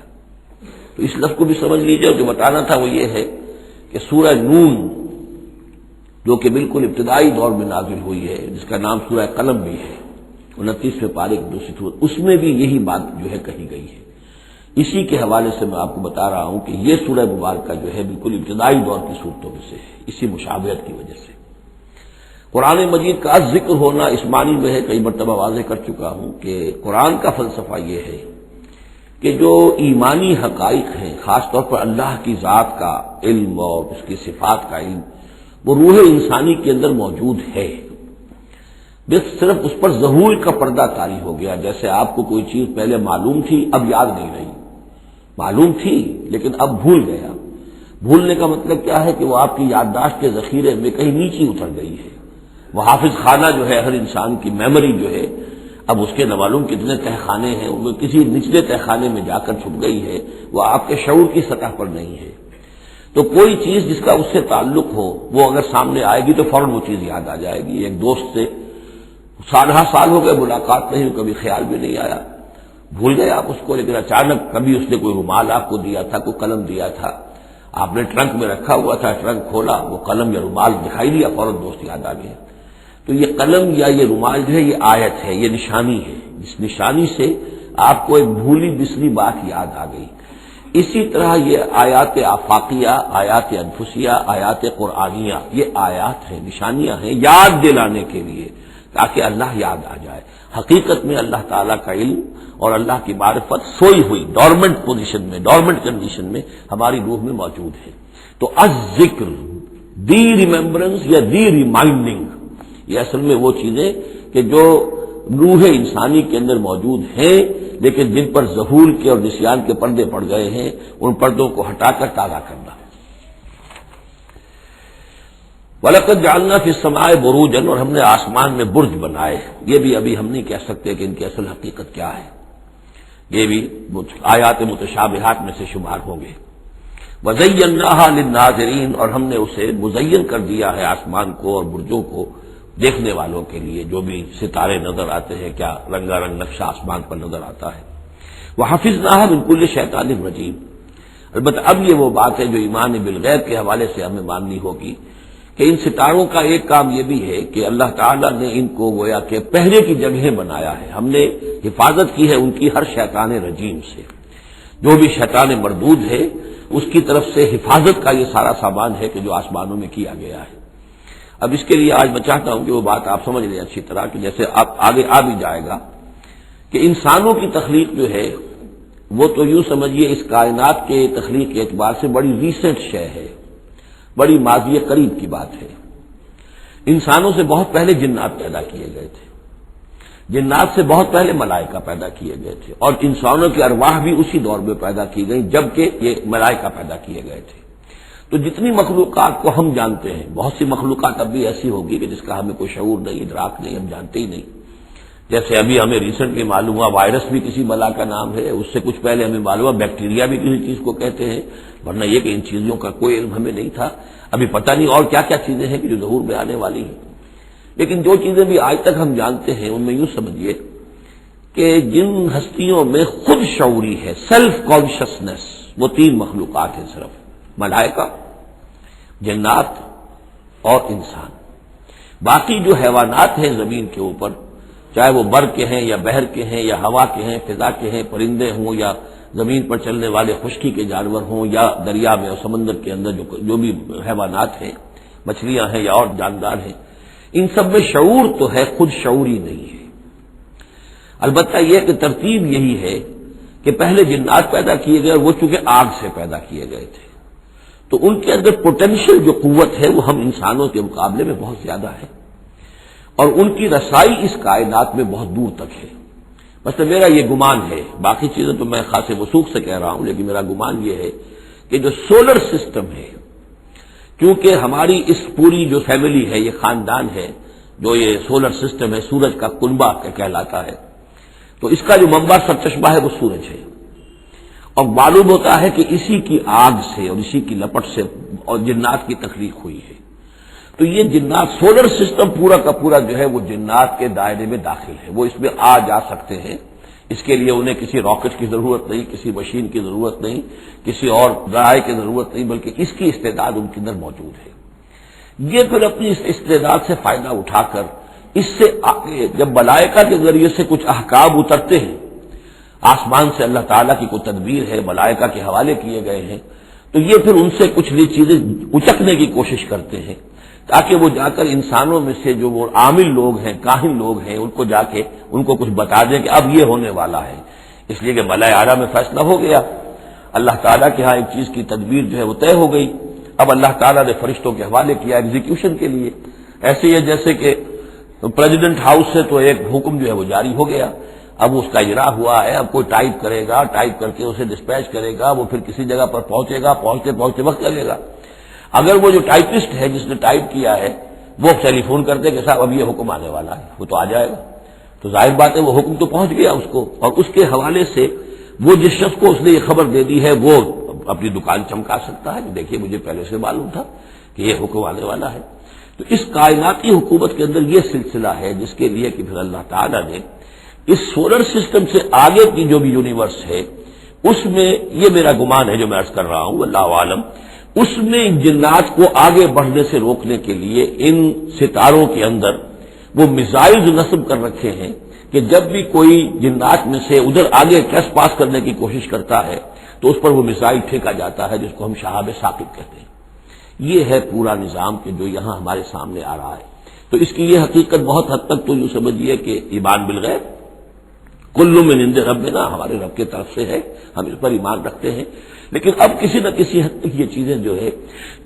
تو اس لفظ کو بھی سمجھ لیجیے، اور جو بتانا تھا وہ یہ ہے کہ سورہ نون جو کہ بالکل ابتدائی دور میں نازل ہوئی ہے، جس کا نام سورہ قلم بھی ہے، 29ویں پارے کی دوسری سورت، اس میں بھی یہی بات جو ہے کہی گئی ہے۔ اسی کے حوالے سے میں آپ کو بتا رہا ہوں کہ یہ سورہ مبارکہ جو ہے بالکل ابتدائی دور کی صورتوں میں سے ہے، اسی مشابہت کی وجہ سے۔ قرآن مجید کا ذکر ہونا اس معنی میں ہے، کئی مرتبہ واضح کر چکا ہوں کہ قرآن کا فلسفہ یہ ہے کہ جو ایمانی حقائق ہیں، خاص طور پر اللہ کی ذات کا علم اور اس کی صفات کا علم، وہ روح انسانی کے اندر موجود ہے، بس صرف اس پر ظہور کا پردہ طاری ہو گیا۔ جیسے آپ کو کوئی چیز پہلے معلوم تھی، اب یاد نہیں رہی، معلوم تھی لیکن اب بھول گیا۔ بھولنے کا مطلب کیا ہے کہ وہ آپ کی یادداشت کے ذخیرے میں کہیں نیچی اتر گئی ہے۔ وہ حافظ خانہ جو ہے، ہر انسان کی میموری جو ہے، اب اس کے نہ معلوم کتنے تہخانے ہیں، وہ کسی نچلے تہخانے میں جا کر چھپ گئی ہے، وہ آپ کے شعور کی سطح پر نہیں ہے۔ تو کوئی چیز جس کا اس سے تعلق ہو، وہ اگر سامنے آئے گی تو فوراً وہ چیز یاد آ جائے گی۔ ایک دوست سے سالہ سال ہو گئے ملاقات نہیں، کبھی خیال بھی نہیں آیا، بھول گئے آپ اس کو، لیکن اچانک کبھی اس نے کوئی رومال آپ کو دیا تھا، کوئی قلم دیا تھا، آپ نے ٹرنک میں رکھا ہوا تھا، ٹرنک کھولا، وہ قلم یا رومال دکھائی دیا، فوراً دوست یاد آ گیا۔ تو یہ قلم یا یہ رومال جو ہے یہ آیت ہے، یہ نشانی ہے، اس نشانی سے آپ کو ایک بھولی بسری بات یاد آ گئی۔ اسی طرح یہ آیات آفاقیہ، آیات انفسیہ، آیات قرآنیہ، یہ آیات ہیں، نشانیاں ہیں یاد دلانے کے لیے، تاکہ اللہ یاد آ جائے۔ حقیقت میں اللہ تعالیٰ کا علم اور اللہ کی معرفت سوئی ہوئی ڈورمنٹ پوزیشن میں، ڈورمنٹ کنڈیشن میں ہماری روح میں موجود ہے۔ تو الذکر، دی ریممبرنس یا دی ریمائنڈنگ، یہ اصل میں وہ چیزیں کہ جو روح انسانی کے اندر موجود ہیں، لیکن جن پر ظہور کے اور نسیان کے پردے پڑ گئے ہیں، ان پردوں کو ہٹا کر تازہ کرنا۔ وَلَقَدْ جَعَلْنَا فِي السَّمَاءِ بُرُوجًا، اور ہم نے آسمان میں برج بنائے۔ یہ بھی ابھی ہم نہیں کہہ سکتے کہ ان کی اصل حقیقت کیا ہے، یہ بھی آیات متشابہات میں سے شمار ہوں گے۔ وَزَيَّنَّاهَا لِلنَّاظِرِينَ، اور ہم نے اسے مزین کر دیا ہے آسمان کو اور برجوں کو دیکھنے والوں کے لیے، جو بھی ستارے نظر آتے ہیں، کیا رنگا رنگ نقشہ آسمان پر نظر آتا ہے۔ وَحَفِظْنَاهَا مِنْ كُلِّ شَيْطَانٍ رَجِيمٍ، البتہ اب یہ وہ بات ہے جو ایمان بالغیب کے حوالے سے ہمیں ماننی ہوگی کہ ان ستاروں کا ایک کام یہ بھی ہے کہ اللہ تعالیٰ نے ان کو گویا کہ پہرے کی جگہیں بنایا ہے، ہم نے حفاظت کی ہے ان کی ہر شیطان رجیم سے، جو بھی شیطان مردود ہے اس کی طرف سے حفاظت کا یہ سارا سامان ہے کہ جو آسمانوں میں کیا گیا ہے۔ اب اس کے لیے آج میں چاہتا ہوں کہ وہ بات آپ سمجھ لیں اچھی طرح کہ جیسے آپ آگے آ بھی جائے گا کہ انسانوں کی تخلیق جو ہے وہ تو یوں سمجھیے اس کائنات کے تخلیق کے اعتبار سے بڑی ریسنٹ شے ہے، بڑی ماضی قریب کی بات ہے۔ انسانوں سے بہت پہلے جنات پیدا کیے گئے تھے، جنات سے بہت پہلے ملائکہ پیدا کیے گئے تھے، اور انسانوں کی ارواح بھی اسی دور میں پیدا کی گئی جبکہ یہ ملائکہ پیدا کیے گئے تھے۔ تو جتنی مخلوقات کو ہم جانتے ہیں، بہت سی مخلوقات اب بھی ایسی ہوگی کہ جس کا ہمیں کوئی شعور نہیں، ادراک نہیں، ہم جانتے ہی نہیں۔ جیسے ابھی ہمیں ریسنٹلی معلوم ہوا وائرس بھی کسی بلا کا نام ہے، اس سے کچھ پہلے ہمیں معلوم ہوا بیکٹیریا بھی کسی چیز کو کہتے ہیں، ورنہ یہ کہ ان چیزوں کا کوئی علم ہمیں نہیں تھا۔ ابھی پتہ نہیں اور کیا کیا چیزیں ہیں کہ جو ظہور میں آنے والی ہیں، لیکن جو چیزیں بھی آج تک ہم جانتے ہیں ان میں یوں سمجھیے کہ جن ہستیوں میں خود شعوری ہے، سیلف کانشسنس، وہ 3 مخلوقات ہیں صرف، ملائکہ، جنات اور انسان۔ باقی جو حیوانات ہیں زمین کے اوپر، چاہے وہ بر کے ہیں یا بحر کے ہیں یا ہوا کے ہیں، فضا کے ہیں، پرندے ہوں یا زمین پر چلنے والے خشکی کے جانور ہوں یا دریا میں اور سمندر کے اندر جو بھی حیوانات ہیں، مچھلیاں ہیں یا اور جاندار ہیں، ان سب میں شعور تو ہے، خود شعوری نہیں ہے۔ البتہ یہ کہ ترتیب یہی ہے کہ پہلے جنات پیدا کیے گئے اور وہ چونکہ آگ سے پیدا کیے گئے تھے، تو ان کے اندر پوٹینشیل جو قوت ہے وہ ہم انسانوں کے مقابلے میں بہت زیادہ ہے، اور ان کی رسائی اس کائنات میں بہت دور تک ہے۔ مثلا میرا یہ گمان ہے، باقی چیزیں تو میں خاصے وثوق سے کہہ رہا ہوں، لیکن میرا گمان یہ ہے کہ جو سولر سسٹم ہے، کیونکہ ہماری اس پوری جو فیملی ہے، یہ خاندان ہے، جو یہ سولر سسٹم ہے، سورج کا کنبہ کہلاتا ہے، تو اس کا جو منبع سرچشمہ ہے وہ سورج ہے، اور معلوم ہوتا ہے کہ اسی کی آگ سے اور اسی کی لپٹ سے اور جنات کی تخلیق ہوئی ہے۔ تو یہ جنات، سولر سسٹم پورا کا پورا جو ہے وہ جنات کے دائرے میں داخل ہے، وہ اس میں آ جا سکتے ہیں۔ اس کے لیے انہیں کسی راکٹ کی ضرورت نہیں، کسی مشین کی ضرورت نہیں، کسی اور ذرائع کی ضرورت نہیں، بلکہ اس کی استعداد ان کے اندر موجود ہے۔ یہ پھر اپنی اس استعداد سے فائدہ اٹھا کر اس سے آگے جب ملائکہ کے ذریعے سے کچھ احکام اترتے ہیں، آسمان سے اللہ تعالیٰ کی کوئی تدبیر ہے، ملائکہ کے حوالے کیے گئے ہیں، تو یہ پھر ان سے کچھ نئی چیزیں اچکنے کی کوشش کرتے ہیں تاکہ وہ جا کر انسانوں میں سے جو وہ عامل لوگ ہیں، کاہن لوگ ہیں، ان کو جا کے ان کو کچھ بتا دیں کہ اب یہ ہونے والا ہے۔ اس لیے کہ ملائے اعلیٰ میں فیصلہ ہو گیا، اللہ تعالیٰ کے ہاں ایک چیز کی تدبیر جو ہے وہ طے ہو گئی، اب اللہ تعالیٰ نے فرشتوں کے حوالے کیا ایگزیکیوشن کے لیے۔ ایسے ہی ہے جیسے کہ پریزیڈنٹ ہاؤس سے تو ایک حکم جو ہے وہ جاری ہو گیا، اب اس کا اجرا ہوا ہے، اب کوئی ٹائپ کرے گا، ٹائپ کر کے اسے ڈسپیچ کرے گا، وہ پھر کسی جگہ پر پہنچے گا، پہنچتے وقت لگے گا۔ اگر وہ جو ٹائپسٹ ہے جس نے ٹائپ کیا ہے وہ ٹیلی فون کرتے کہ صاحب اب یہ حکم آنے والا ہے، وہ تو آ جائے گا، تو ظاہر بات ہے وہ حکم تو پہنچ گیا اس کو، اور اس کے حوالے سے وہ جس شخص کو اس نے یہ خبر دے دی ہے وہ اپنی دکان چمکا سکتا ہے کہ دیکھیے مجھے پہلے سے معلوم تھا کہ یہ حکم آنے والا ہے۔ تو اس کائناتی حکومت کے اندر یہ سلسلہ ہے جس کے لیے کہ پھر اللہ تعالیٰ نے اس سولر سسٹم سے آگے کی جو بھی یونیورس ہے اس میں، یہ میرا گمان ہے جو میں عرض کر رہا ہوں اللہ عالم، اس میں جنات کو آگے بڑھنے سے روکنے کے لیے ان ستاروں کے اندر وہ میزائل نصب کر رکھے ہیں کہ جب بھی کوئی جنات میں سے ادھر آگے ٹریس پاس کرنے کی کوشش کرتا ہے تو اس پر وہ میزائل پھینکا جاتا ہے، جس کو ہم شہاب ثاقب کہتے ہیں۔ یہ ہے پورا نظام کہ جو یہاں ہمارے سامنے آ رہا ہے۔ تو اس کی یہ حقیقت بہت حد تک تو یوں سمجھیے کہ ایمان بالغیب، کل من عند ربنا، ہمارے رب کی طرف سے ہے، ہم اس پر ایمان رکھتے ہیں، لیکن اب کسی نہ کسی حد تک یہ چیزیں جو ہے،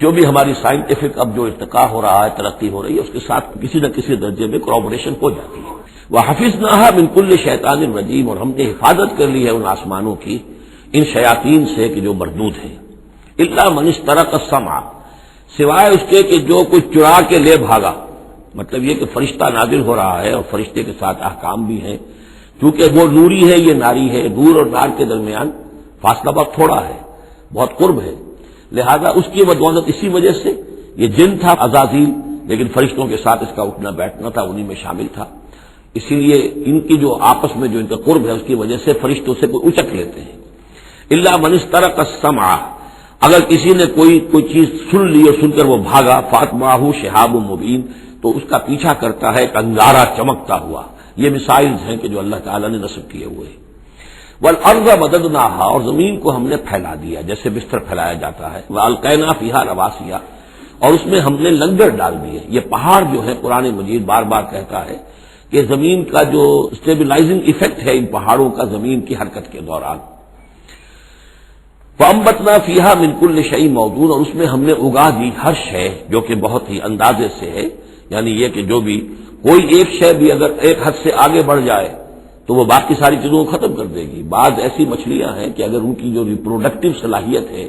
جو بھی ہماری سائنٹیفک اب جو ارتقا ہو رہا ہے، ترقی ہو رہی ہے، اس کے ساتھ کسی نہ کسی درجے میں کوآپریشن ہو جاتی ہے۔ وَحَفِظْنَاهَا مِنْ كُلِّ شَيْطَانٍ رَجِيمٍ، اور ہم نے حفاظت کر لی ہے ان آسمانوں کی ان شیاطین سے کہ جو مردود ہیں۔ إِلَّا مَنِ اسْتَرَقَ السَّمْعَ، سوائے اس کے کہ جو کوئی چرا کے لے بھاگا، مطلب یہ کہ فرشتہ نازل ہو رہا ہے اور فرشتے کے ساتھ احکام بھی ہیں، کیونکہ وہ نوری ہے، یہ ناری ہے، نور اور نار کے درمیان فاصلہ بہت تھوڑا ہے، بہت قرب ہے، لہذا اس کی بدولت اسی وجہ سے یہ جن تھا عزازیل، لیکن فرشتوں کے ساتھ اس کا اٹھنا بیٹھنا تھا، انہی میں شامل تھا، اسی لیے ان کی جو آپس میں جو ان کا قرب ہے اس کی وجہ سے فرشتوں سے کوئی اچک لیتے ہیں۔ الا من استرق السمع، اگر کسی نے کوئی چیز سن لی اور سن کر وہ بھاگا، فاتماہ شہاب مبین، تو اس کا پیچھا کرتا ہے ایک انگارہ چمکتا ہوا۔ یہ مثائل ہیں کہ جو اللہ تعالیٰ نے نصب کیے ہوئے ہیں۔ والارض مددناها، اور زمین کو ہم نے پھیلا دیا جیسے بستر پھیلایا جاتا ہے، والقینا فیہا رواسیا، اور اس میں ہم نے لنگر ڈال دیے۔ یہ پہاڑ جو ہے قرآن مجید بار بار کہتا ہے کہ زمین کا جو اسٹیبلائزنگ ایفیکٹ ہے ان پہاڑوں کا زمین کی حرکت کے دوران۔ وَأَنبَتْنَا فِيهَا مِن كُلِّ شَيْءٍ مَّوْزُونٍ، اور اس میں ہم نے اگا دی ہر شے جو کہ بہت ہی اندازے سے ہے، یعنی یہ کہ جو بھی کوئی ایک شے بھی اگر ایک حد سے آگے بڑھ جائے تو وہ باقی ساری چیزوں کو ختم کر دے گی۔ بعض ایسی مچھلیاں ہیں کہ اگر ان کی جو ریپروڈکٹیو صلاحیت ہے،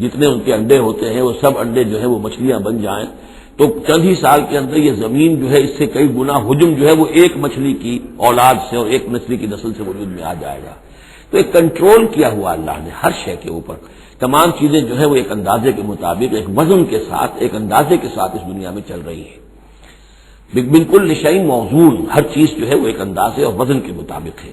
جتنے ان کے انڈے ہوتے ہیں وہ سب انڈے جو ہے وہ مچھلیاں بن جائیں تو چند ہی سال کے اندر یہ زمین جو ہے اس سے کئی گنا حجم جو ہے وہ ایک مچھلی کی اولاد سے اور ایک مچھلی کی نسل سے وجود میں آ جائے گا۔ تو ایک کنٹرول کیا ہوا اللہ نے ہر شے کے اوپر، تمام چیزیں جو ہے وہ ایک اندازے کے مطابق، ایک وزن کے ساتھ، ایک اندازے کے ساتھ اس دنیا میں چل رہی ہے۔ بالکل شیء موزون، ہر چیز جو ہے وہ ایک اندازے اور وزن کے مطابق ہے۔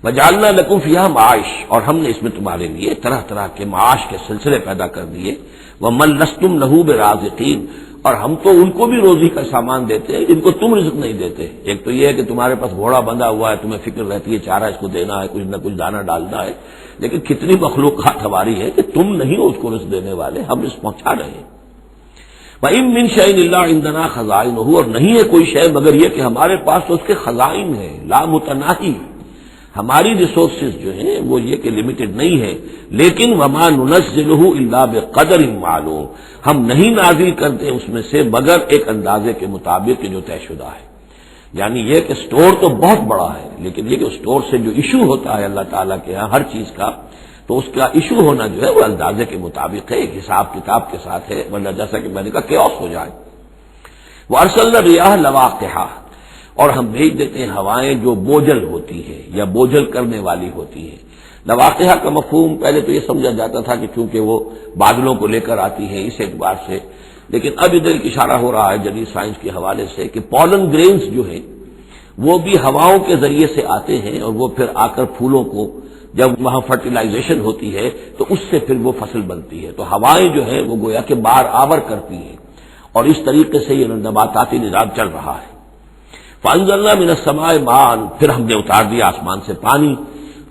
وجعلنا لکم فیہا معاش، اور ہم نے اس میں تمہارے لیے طرح طرح کے معاش کے سلسلے پیدا کر دیے۔ ومن لستم لہ برازقین، اور ہم تو ان کو بھی روزی کا سامان دیتے ہیں جن کو تم رزق نہیں دیتے۔ ایک تو یہ ہے کہ تمہارے پاس گھوڑا بندھا ہوا ہے، تمہیں فکر رہتی ہے چارہ اس کو دینا ہے، کچھ نہ کچھ دانہ ڈالنا ہے، لیکن کتنی مخلوقات ہماری ہے کہ تم نہیں ہو اس کو رزق دینے والے، ہم رزق پہنچا رہے ہیں۔ وَإِن مِّن شَيْءٍ إِلَّا عِندَنَا خَزَائِنُهُ، اور نہیں ہے کوئی شے مگر یہ کہ ہمارے پاس تو اس کے خزائن ہیں، لا متناہی، ہماری ریسورسز جو ہیں وہ یہ کہ لمیٹڈ نہیں ہے، لیکن وَمَا نُنَزِّلُهُ إِلَّا بِقَدَرٍ مَّعْلُومٍ، ہم نہیں نازل کرتے اس میں سے مگر ایک اندازے کے مطابق جو طے شدہ ہے۔ یعنی یہ کہ سٹور تو بہت بڑا ہے، لیکن یہ کہ سٹور سے جو ایشو ہوتا ہے اللہ تعالیٰ کے ہاں ہر چیز کا، تو اس کا ایشو ہونا جو ہے وہ اندازے کے مطابق ہے، ایک حساب کتاب کے ساتھ ہے، ورنہ جیسا کہ میں نے کہا کیوس ہو جائے۔ وَأَرْسَلْنَا الرِّيَاحَ لَوَاقِحَ، اور ہم بھیج دیتے ہیں ہوائیں جو بوجھل ہوتی ہے یا بوجھل کرنے والی ہوتی ہے۔ لواقحہ کا مفہوم پہلے تو یہ سمجھا جاتا تھا کہ چونکہ وہ بادلوں کو لے کر آتی ہے اس اعتبار سے، لیکن اب ادھر اشارہ ہو رہا ہے جدید سائنس کے حوالے سے کہ پولن گرینز جو ہیں وہ بھی ہواؤں کے ذریعے سے آتے ہیں، اور وہ پھر آ کر پھولوں کو جب وہاں فرٹیلائزیشن ہوتی ہے تو اس سے پھر وہ فصل بنتی ہے۔ تو ہوائیں جو ہیں وہ گویا کہ بار آور کرتی ہیں، اور اس طریقے سے یہ نباتاتی نظام چل رہا ہے۔ فَأَنزَلْنَا مِنَ السَّمَاءِ مَاءً، پھر ہم نے اتار دیا آسمان سے پانی،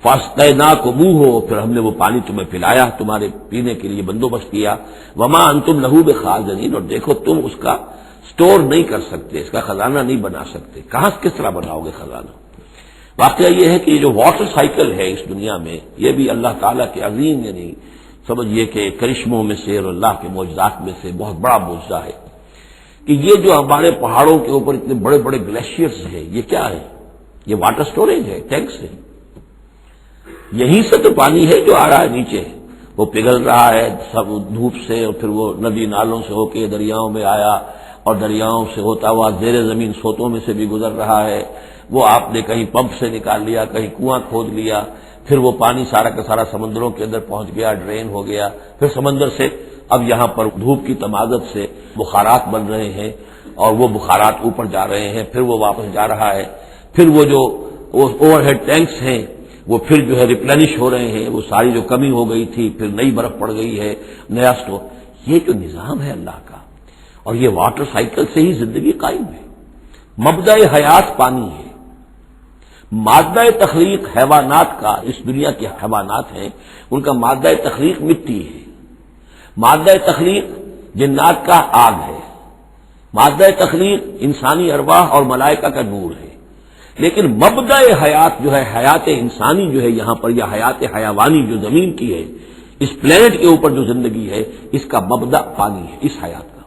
فَأَسْقَيْنَاكُمُوهُ، پھر ہم نے وہ پانی تمہیں پلایا، تمہارے پینے کے لیے بندوبست کیا۔ وَمَا أَنْتُمْ لَهُ بِخَازِنِينَ، اور دیکھو تم اس کا سٹور نہیں کر سکتے، اس کا خزانہ نہیں بنا سکتے۔ کہاں کس طرح بناؤ گے خزانہ؟ واقعہ یہ ہے کہ یہ جو واٹر سائیکل ہے اس دنیا میں، یہ بھی اللہ تعالیٰ کے عظیم، یعنی سمجھئے کہ کرشموں میں سے اور اللہ کے معجزات میں سے بہت بڑا معجزہ ہے کہ یہ جو ہمارے پہاڑوں کے اوپر اتنے بڑے بڑے گلیشیئرز ہیں، یہ کیا ہے؟ یہ واٹر سٹوریج ہے، ٹینکس ہے۔ یہیں سے تو پانی ہے جو آ رہا ہے نیچے، وہ پگھل رہا ہے سب دھوپ سے، اور پھر وہ ندی نالوں سے ہو کے دریاؤں میں آیا، اور دریاؤں سے ہوتا ہوا زیر زمین سوتوں میں سے بھی گزر رہا ہے۔ وہ آپ نے کہیں پمپ سے نکال لیا، کہیں کنواں کھود لیا، پھر وہ پانی سارا کا سارا سمندروں کے اندر پہنچ گیا، ڈرین ہو گیا، پھر سمندر سے اب یہاں پر دھوپ کی تمازت سے بخارات بن رہے ہیں، اور وہ بخارات اوپر جا رہے ہیں، پھر وہ واپس جا رہا ہے، پھر وہ جو اوور ہیڈ ٹینکس ہیں وہ پھر جو ہے ریپلینش ہو رہے ہیں، وہ ساری جو کمی ہو گئی تھی پھر نئی برف پڑ گئی ہے، نیا سٹور۔ یہ جو نظام ہے اللہ کا، اور یہ واٹر سائیکل سے ہی زندگی قائم ہے۔ مبدأ حیات پانی ہے، مادہ تخلیق حیوانات کا، اس دنیا کے حیوانات ہیں ان کا مادہ تخلیق مٹی ہے، مادہ تخلیق جنات کا آگ ہے، مادہ تخلیق انسانی ارواح اور ملائکہ کا نور ہے، لیکن مبدأ حیات جو ہے، حیات انسانی جو ہے یہاں پر، یا حیات حیوانی جو زمین کی ہے، اس پلینٹ کے اوپر جو زندگی ہے، اس کا مبدأ پانی ہے، اس حیات کا۔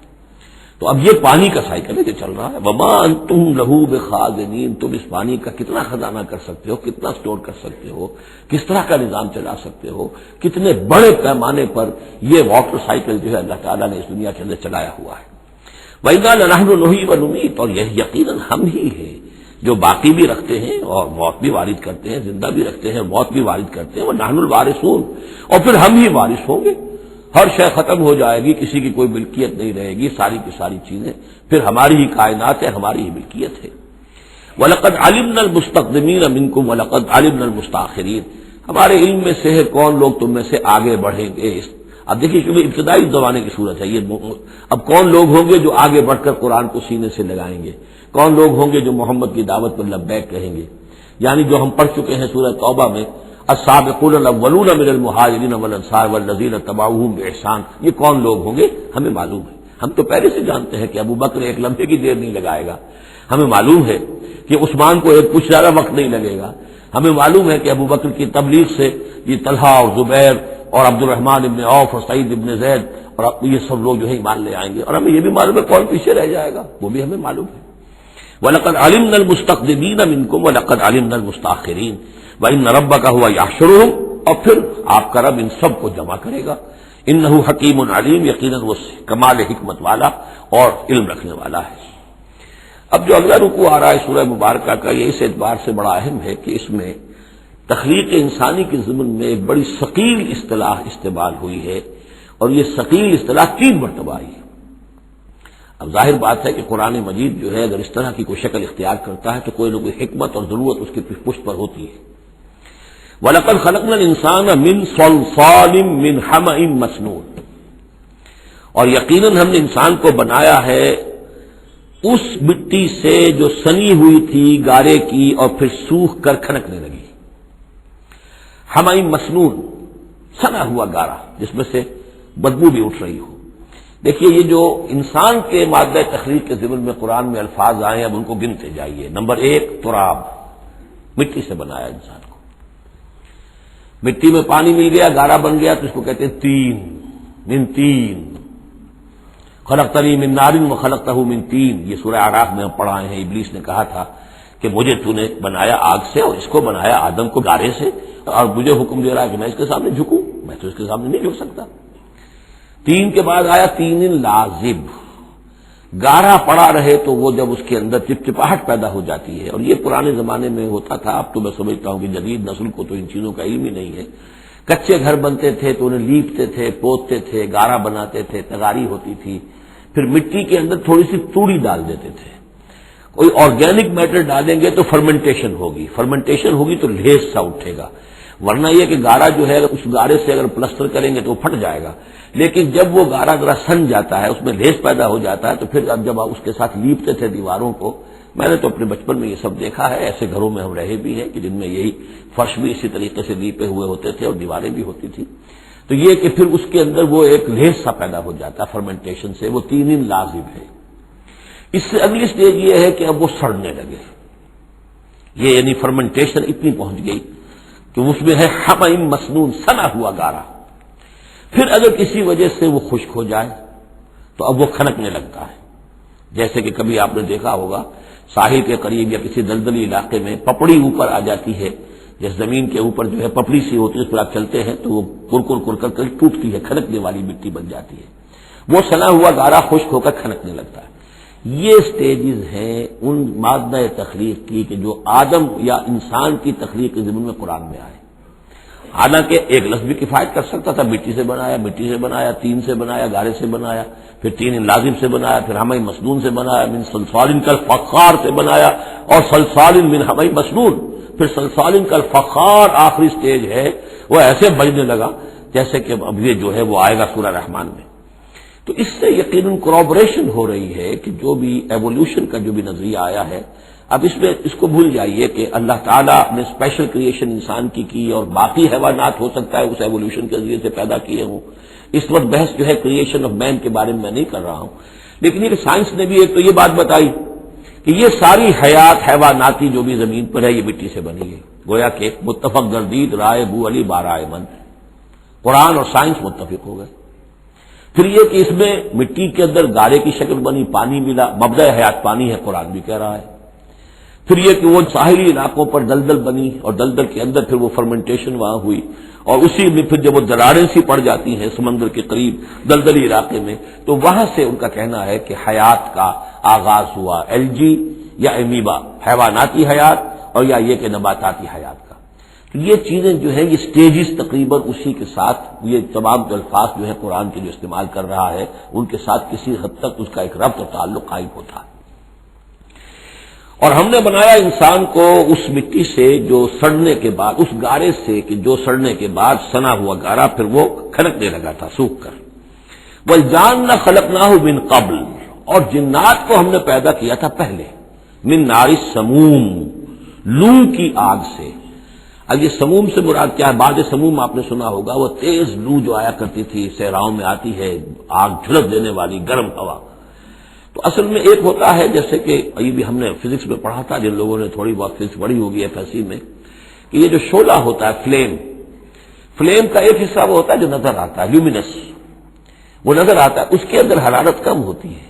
تو اب یہ پانی کا سائیکل ہے جو چل رہا ہے۔ وَمَا أَنْتُمْ لَهُ بِخَازِنِينَ، تم اس پانی کا کتنا خزانہ کر سکتے ہو، کتنا سٹور کر سکتے ہو، کس طرح کا نظام چلا سکتے ہو، کتنے بڑے پیمانے پر یہ واٹر سائیکل جو ہے اللہ تعالیٰ نے اس دنیا کے اندر چلایا ہوا ہے۔ وَإِنَّا لَنَحْنُ نُحْيِي وَنُمِيتُ، اور یہ یقیناً ہم ہی ہیں جو باقی بھی رکھتے ہیں اور موت بھی وارد کرتے ہیں، زندہ بھی رکھتے ہیں، موت بھی وارد کرتے ہیں، وَنَحْنُ الْوَارِثُونَ، اور پھر ہم ہی وارث ہوں گے۔ ہر شے ختم ہو جائے گی، کسی کی کوئی ملکیت نہیں رہے گی، ساری کی ساری چیزیں پھر ہماری ہی کائنات ہے، ہماری ہی ملکیت ہے۔ وَلَقَدْ عَلِمْنَا الْمُسْتَقْدِمِينَ مِنْكُمْ وَلَقَدْ عَلِمْنَا الْمُسْتَأْخِرِينَ، ہمارے علم میں سے ہے کون لوگ تم میں سے آگے بڑھیں گے۔ اب دیکھیے کیونکہ ابتدائی زمانے کی صورت ہے یہ، اب کون لوگ ہوں گے جو آگے بڑھ کر قرآن کو سینے سے لگائیں گے، کون لوگ ہوں گے جو محمد کی دعوت پر لبیک کہیں گے، یعنی جو ہم پڑھ چکے ہیں سورہ توبہ میں، السابقون الاولون من المہاجرین والانصار والذین اتبعوہم باحسان، یہ کون لوگ ہوں گے ہمیں معلوم ہے، ہم تو پہلے سے جانتے ہیں کہ ابو بکر ایک لمحے کی دیر نہیں لگائے گا، ہمیں معلوم ہے کہ عثمان کو ایک کچھ زیادہ وقت نہیں لگے گا، ہمیں معلوم ہے کہ ابو بکر کی تبلیغ سے یہ طلحہ اور زبیر اور عبد الرحمن ابن عوف اور سعید ابن زید اور یہ سب لوگ جو ہے ایمان لے آئیں گے، اور ہمیں یہ بھی معلوم ہے کون پیچھے رہ جائے گا، وہ بھی ہمیں معلوم ہے۔ وَلَقَدْ عَلِمْنَا الْمُسْتَقْدِمِينَ مِنْكُمْ وَلَقَدْ عَلِمْنَا الْمُسْتَأْخِرِينَ وَإِنَّ رَبَّكَ هُوَ يَحْشُرُهُمْ، اور پھر آپ کا رب ان سب کو جمع کرے گا، انہ حکیم علیم، یقیناً وہ کمال حکمت والا اور علم رکھنے والا ہے۔ اب جو اگلا رکوع آ رہا ہے سورہ مبارکہ کا، یہ اس اعتبار سے بڑا اہم ہے کہ اس میں تخلیق انسانی کے ضمن میں ایک بڑی ثقیل اصطلاح استعمال ہوئی ہے، اور یہ ثقیل اصطلاح 3 مرتبہ آئی ہے۔ اب ظاہر بات ہے کہ قرآن مجید جو ہے اگر اس طرح کی کوئی شکل اختیار کرتا ہے تو کوئی نہ کوئی حکمت اور ضرورت اس کی پشت پر ہوتی ہے۔ وَلَقَدْ خَلَقْنَا الْإِنسَانَ مِنْ صَلْصَالٍ مِنْ حَمَإٍ مَسْنُونٍ، اور یقیناً ہم نے انسان کو بنایا ہے اس مٹی سے جو سنی ہوئی تھی گارے کی اور پھر سوکھ کر کھنکنے لگی۔ حَمَإٍ مسنون، سنا ہوا گارا جس میں سے بدبو بھی اٹھ رہی ہو۔ دیکھیے یہ جو انسان کے مادہ تخلیق کے ضمن میں قرآن میں الفاظ آئے ہیں، اب ان کو گنتے جائیے۔ نمبر 1 تراب، مٹی سے بنایا انسان کو، مٹی میں پانی مل گیا گارا بن گیا تو اس کو کہتے ہیں تین، من تین، خلقتنی من نار وخلقتہ من تین، یہ سورہ اعراف میں ہم پڑھائے ہیں۔ ابلیس نے کہا تھا کہ مجھے تو نے بنایا آگ سے اور اس کو بنایا آدم کو گارے سے، اور مجھے حکم دے رہا ہے کہ میں اس کے سامنے جھکوں، میں تو اس کے سامنے نہیں جھک سکتا۔ 3 کے بعد آیا 3 لازب، گارا پڑا رہے تو وہ جب اس کے اندر چپچپاہٹ پیدا ہو جاتی ہے، اور یہ پرانے زمانے میں ہوتا تھا، اب تو میں سمجھتا ہوں کہ جدید نسل کو تو ان چیزوں کا علم ہی نہیں ہے۔ کچے گھر بنتے تھے تو انہیں لیپتے تھے، پوتتے تھے، گارا بناتے تھے، تغاری ہوتی تھی، پھر مٹی کے اندر تھوڑی سی توڑی ڈال دیتے تھے، کوئی آرگینک میٹر ڈالیں گے تو فرمنٹیشن ہوگی، فرمنٹیشن ہوگی تو لیس سا اٹھے گا، ورنہ یہ کہ گارا جو ہے اس گارے سے اگر پلسٹر کریں گے تو وہ پھٹ جائے گا۔ لیکن جب وہ گارا ذرا سن جاتا ہے، اس میں لیس پیدا ہو جاتا ہے، تو پھر اب جب آپ اس کے ساتھ لیپتے تھے دیواروں کو، میں نے تو اپنے بچپن میں یہ سب دیکھا ہے، ایسے گھروں میں ہم رہے بھی ہیں کہ جن میں یہی فرش بھی اسی طریقے سے لیپے ہوئے ہوتے تھے اور دیواریں بھی ہوتی تھی، تو یہ کہ پھر اس کے اندر وہ ایک لیس سا پیدا ہو جاتا ہے فرمنٹیشن سے، وہ 3 لازم ہے۔ اس سے اگلی سٹیج یہ ہے کہ اب وہ سڑنے لگے، یہ یعنی فرمنٹیشن اتنی پہنچ گئی کہ اس میں ہے حمأ مسنون، سنا ہوا گارا۔ پھر اگر کسی وجہ سے وہ خشک ہو جائے تو اب وہ کھنکنے لگتا ہے، جیسے کہ کبھی آپ نے دیکھا ہوگا ساحل کے قریب یا کسی دلدلی علاقے میں پپڑی اوپر آ جاتی ہے، جس زمین کے اوپر جو ہے پپڑی سی ہوتی ہے، اس پر آپ چلتے ہیں تو وہ کر کر ٹوٹتی ہے، کھنکنے والی مٹی بن جاتی ہے، وہ سنا ہوا گارا خشک ہو کر کھنکنے لگتا ہے۔ یہ سٹیجز ہیں ان مادہ تخلیق کی کہ جو آدم یا انسان کی تخلیق کے ضمن میں قرآن میں آئے۔ حالانکہ ایک لفظ بھی کفایت کر سکتا تھا، مٹی سے بنایا، 3 سے بنایا، گارے سے بنایا، پھر 3 لازم سے بنایا، پھر حمأ مسنون سے بنایا، من صلصال کالفخار سے بنایا، اور صلصال من حمأ مسنون، پھر صلصال کالفخار آخری سٹیج ہے، وہ ایسے بجنے لگا جیسے کہ اب یہ جو ہے وہ آئے گا سورہ رحمان میں۔ تو اس سے یقیناً کورابریشن ہو رہی ہے کہ جو بھی ایوولوشن کا جو بھی نظریہ آیا ہے، اب اس میں اس کو بھول جائیے کہ اللہ تعالیٰ نے اسپیشل کریشن انسان کی اور باقی حیوانات ہو سکتا ہے اس ایوولوشن کے ذریعے سے پیدا کیے ہوں۔ اس وقت بحث جو ہے کریشن آف مین کے بارے میں میں نہیں کر رہا ہوں، لیکن یہ سائنس نے بھی ایک تو یہ بات بتائی کہ یہ ساری حیات حیواناتی جو بھی زمین پر ہے یہ مٹی سے بنی ہے، گویا کہ متفق گردید رائے بو علی بارائے من، قرآن اور سائنس متفق ہو گئے۔ پھر یہ کہ اس میں مٹی کے اندر گارے کی شکل بنی، پانی ملا، مبدأ حیات پانی ہے، قرآن بھی کہہ رہا ہے۔ پھر یہ کہ وہ ساحلی علاقوں پر دلدل بنی اور دلدل کے اندر پھر وہ فرمنٹیشن وہاں ہوئی، اور اسی میں پھر جب وہ دراریں سی پڑ جاتی ہیں سمندر کے قریب دلدلی علاقے میں، تو وہاں سے ان کا کہنا ہے کہ حیات کا آغاز ہوا، الجی یا امیبا، حیواناتی حیات، اور یا یہ کہ نباتاتی حیات کا۔ تو یہ چیزیں جو ہیں یہ سٹیجز تقریباً اسی کے ساتھ، یہ تمام جو الفاظ جو ہے قرآن کے جو استعمال کر رہا ہے ان کے ساتھ کسی حد تک اس کا ایک ربط اور تعلق قائم ہوتا ہے۔ اور ہم نے بنایا انسان کو اس مٹی سے جو سڑنے کے بعد، اس گارے سے کہ جو سڑنے کے بعد سنا ہوا گارا پھر وہ کھنکنے لگا تھا سوکھ کر۔ وَالْجَانَّ خَلَقْنَاهُ مِنْ قَبْلُ، اور جنات کو ہم نے پیدا کیا تھا پہلے، من نار السموم، لو کی آگ سے۔ اب یہ سموم سے مراد کیا ہے؟ بعد سموم آپ نے سنا ہوگا، وہ تیز لو جو آیا کرتی تھی، صحراؤں میں آتی ہے، آگ جھلس دینے والی گرم ہوا۔ تو اصل میں ایک ہوتا ہے، جیسے کہ یہ بھی ہم نے فزکس میں پڑھا تھا، جن لوگوں نے تھوڑی بہت فزکس پڑھی ہوگی FSC میں، کہ یہ جو شعلہ ہوتا ہے، فلیم کا ایک حصہ وہ ہوتا ہے جو نظر آتا ہے، لیومینس، وہ نظر آتا ہے، اس کے اندر حرارت کم ہوتی ہے،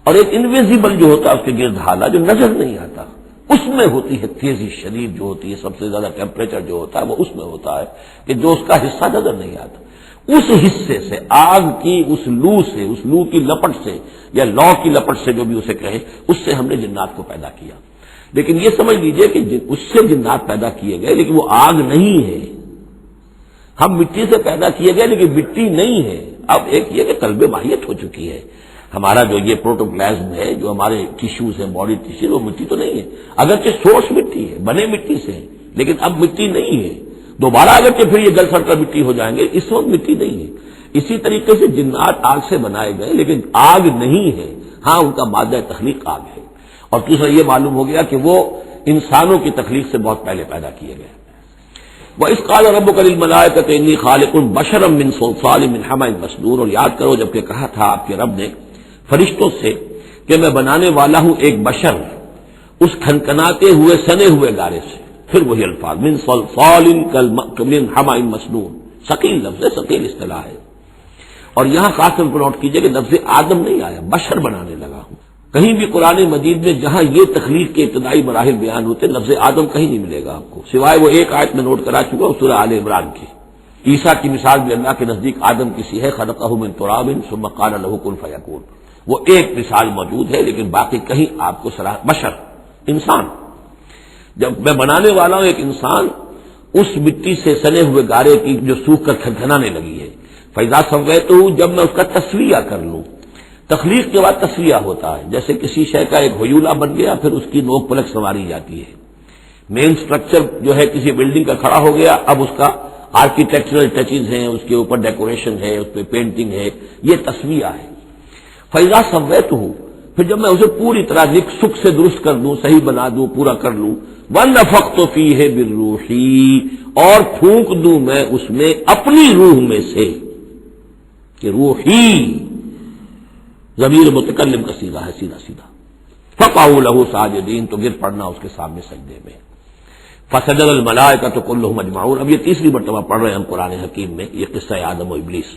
اور ایک انویزیبل جو ہوتا ہے اس کے گرد حالہ جو نظر نہیں آتا، اس میں ہوتی ہے تیزی شدید جو ہوتی ہے، سب سے زیادہ ٹیمپریچر جو ہوتا ہے وہ اس میں ہوتا ہے کہ جو اس کا حصہ نظر نہیں آتا۔ اس حصے سے، آگ کی اس لو کی لپٹ سے، یا لو کی لپٹ سے جو بھی اسے کہے، اس سے ہم نے جنات کو پیدا کیا۔ لیکن یہ سمجھ لیجئے کہ اس سے جنات پیدا کیے گئے، لیکن وہ آگ نہیں ہے۔ ہم مٹی سے پیدا کیے گئے لیکن مٹی نہیں ہے۔ اب ایک یہ کہ قلب ماہیت ہو چکی ہے، ہمارا جو یہ پروٹوپلازم ہے، جو ہمارے ٹیشوز ہیں، باڈی ٹیشو، وہ مٹی تو نہیں ہے، اگرچہ سورس مٹی ہے، بنے مٹی سے ہے، لیکن اب مٹی نہیں ہے۔ دوبارہ اگرچہ پھر یہ گل سڑ کر مٹی ہو جائیں گے، اس وقت مٹی نہیں ہے۔ اسی طریقے سے جنات آگ سے بنائے گئے لیکن آگ نہیں ہے، ہاں ان کا مادہ تخلیق آگ ہے۔ اور دوسرا یہ معلوم ہو گیا کہ وہ انسانوں کی تخلیق سے بہت پہلے پیدا کیے گئے۔ وَإِذْ قَالَ رَبُّكَ لِلْمَلَائِكَةِ إِنِّي خَالِقٌ بَشَرًا مِّن صَلْصَالٍ مِّنْ حَمَإٍ مَّسْنُونٍ، اور یاد کرو جب کہ کہا تھا آپ کے رب نے فرشتوں سے کہ میں بنانے والا ہوں ایک بشر اس کھنکھناتے ہوئے سنے ہوئے گارے سے۔ پھر وہی الفاظ من صلصال من حمأ مسنون، ثقیل لفظ ہے، ثقیل اصطلاح ہے۔ اور یہاں خاص طور پر نوٹ کیجئے کہ لفظ آدم نہیں آیا، بشر بنانے لگا ہوں۔ کہیں بھی قرآن مجید میں جہاں یہ تخلیق کے ابتدائی مراحل بیان ہوتے، لفظ آدم کہیں نہیں ملے گا آپ کو، سوائے وہ ایک آیت میں نوٹ کرا چکا ہوں سورہ آل عمران کی۔ عیسیٰ کی مثال بھی اللہ کے نزدیک آدم کی سی ہے، خلقہ من تراب ثم قال له کن فیکون، وہ ایک مثال موجود ہے، لیکن باقی کہیں آپ کو بشر، انسان، جب میں بنانے والا ہوں ایک انسان اس مٹی سے سنے ہوئے گارے کی جو سوکھ کر کھنکھنانے لگی ہے، فَإِذَا سَوَّيْتُهُ، جب میں اس کا تسویہ کر لوں۔ تخلیق کے بعد تسویہ ہوتا ہے، جیسے کسی شے کا ایک ہیولہ بن گیا، پھر اس کی نوک پلک سنواری جاتی ہے۔ مین سٹرکچر جو ہے کسی بلڈنگ کا کھڑا ہو گیا، اب اس کا آرکیٹیکچرل ٹچز ہیں، اس کے اوپر ڈیکوریشن ہے، اس پہ پینٹنگ ہے، یہ تسویہ ہے۔ فَإِذَا سَوَّيْتُهُ، پھر جب میں اسے پوری طرح نک سک سے درست کر دوں، صحیح بنا دوں، پورا کر لوں، وَنَفَخْتُ فِيهِ مِن رُوحِي، اور پھونک دوں میں اس میں اپنی روح میں سے، کہ روحی ضمیر متکلم کا صیغہ ہے، سیدھا سیدھا۔ فَقَعُوا لَهُ سَاجِدِينَ، تو گر پڑنا اس کے سامنے سجدے میں۔ فَسَجَدَ الْمَلَائِكَةُ كُلُّهُمْ أَجْمَعُونَ، اب یہ تیسری مرتبہ پڑھ رہے ہیں ہم قرآن حکیم میں یہ قصہ آدم و ابلیس۔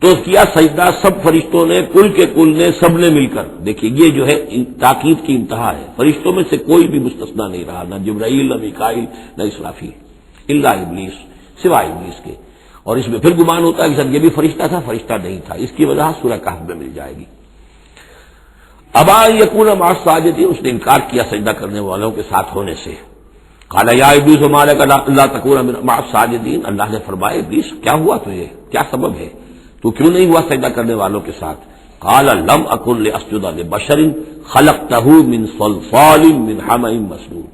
تو کیا سجدہ سب فرشتوں نے، کل کے کل نے، سب نے مل کر۔ دیکھیے یہ جو ہے تاکید کی انتہا ہے، فرشتوں میں سے کوئی بھی مستثنیٰ نہیں رہا، نہ جبرائیل، نہ میکائیل، نہ اسرافیل، الا ابلیس، سوائے ابلیس کے۔ اور اس میں پھر گمان ہوتا ہے کہ سر یہ بھی فرشتہ تھا، فرشتہ نہیں تھا، اس کی وضاحت سورہ کہف میں مل جائے گی۔ ابا ان یکون مع الساجدین، اس نے انکار کیا سجدہ کرنے والوں کے ساتھ ہونے سے۔ قال یا ابلیس ما لک الا تکون مع الساجدین، اللہ نے فرمایا ابلیس کیا ہوا تجھے، کیا سبب ہے، تو کیوں نہیں ہوا سجدہ کرنے والوں کے ساتھ؟ قال لم اکن لاسجد لبشر خلقته من صلصال من حمأ مسنون،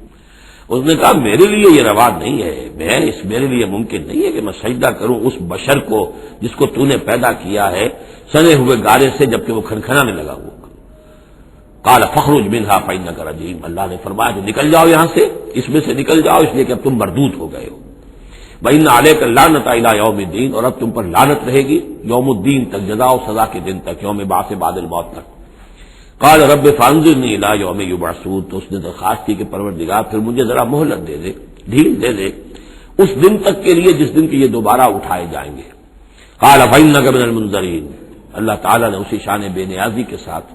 اس نے کہا میرے لیے یہ روا نہیں ہے، میرے لیے ممکن نہیں ہے کہ میں سجدہ کروں اس بشر کو جس کو تو نے پیدا کیا ہے سنے ہوئے گارے سے، جبکہ وہ کھنکھنانے لگا ہوا۔ قال فاخرج منها فإنك رجيم، اللہ نے فرمایا کہ نکل جاؤ یہاں سے، اس میں سے نکل جاؤ، اس لیے کہ اب تم مردود ہو گئے ہو۔ وَإِنَّ عَلَيْكَ اللَّعْنَةَ إِلَىٰ يَوْمِ الدِّينِ، اور اب تم پر لعنت رہے گی یوم الدین تک، جزا و سزا کے دن تک، یوم بعث بعد الموت تک۔ قال رب فانظرنی الی یوم یبعثون، تو اس نے درخواست کی کہ پروردگار پھر مجھے ذرا مہلت دے دے، ڈھیل دے دے اس دن تک کے لیے جس دن کے یہ دوبارہ اٹھائے جائیں گے۔ قال فإنک من المنظرین، اللہ تعالیٰ نے اسی شان بے نیازی کے ساتھ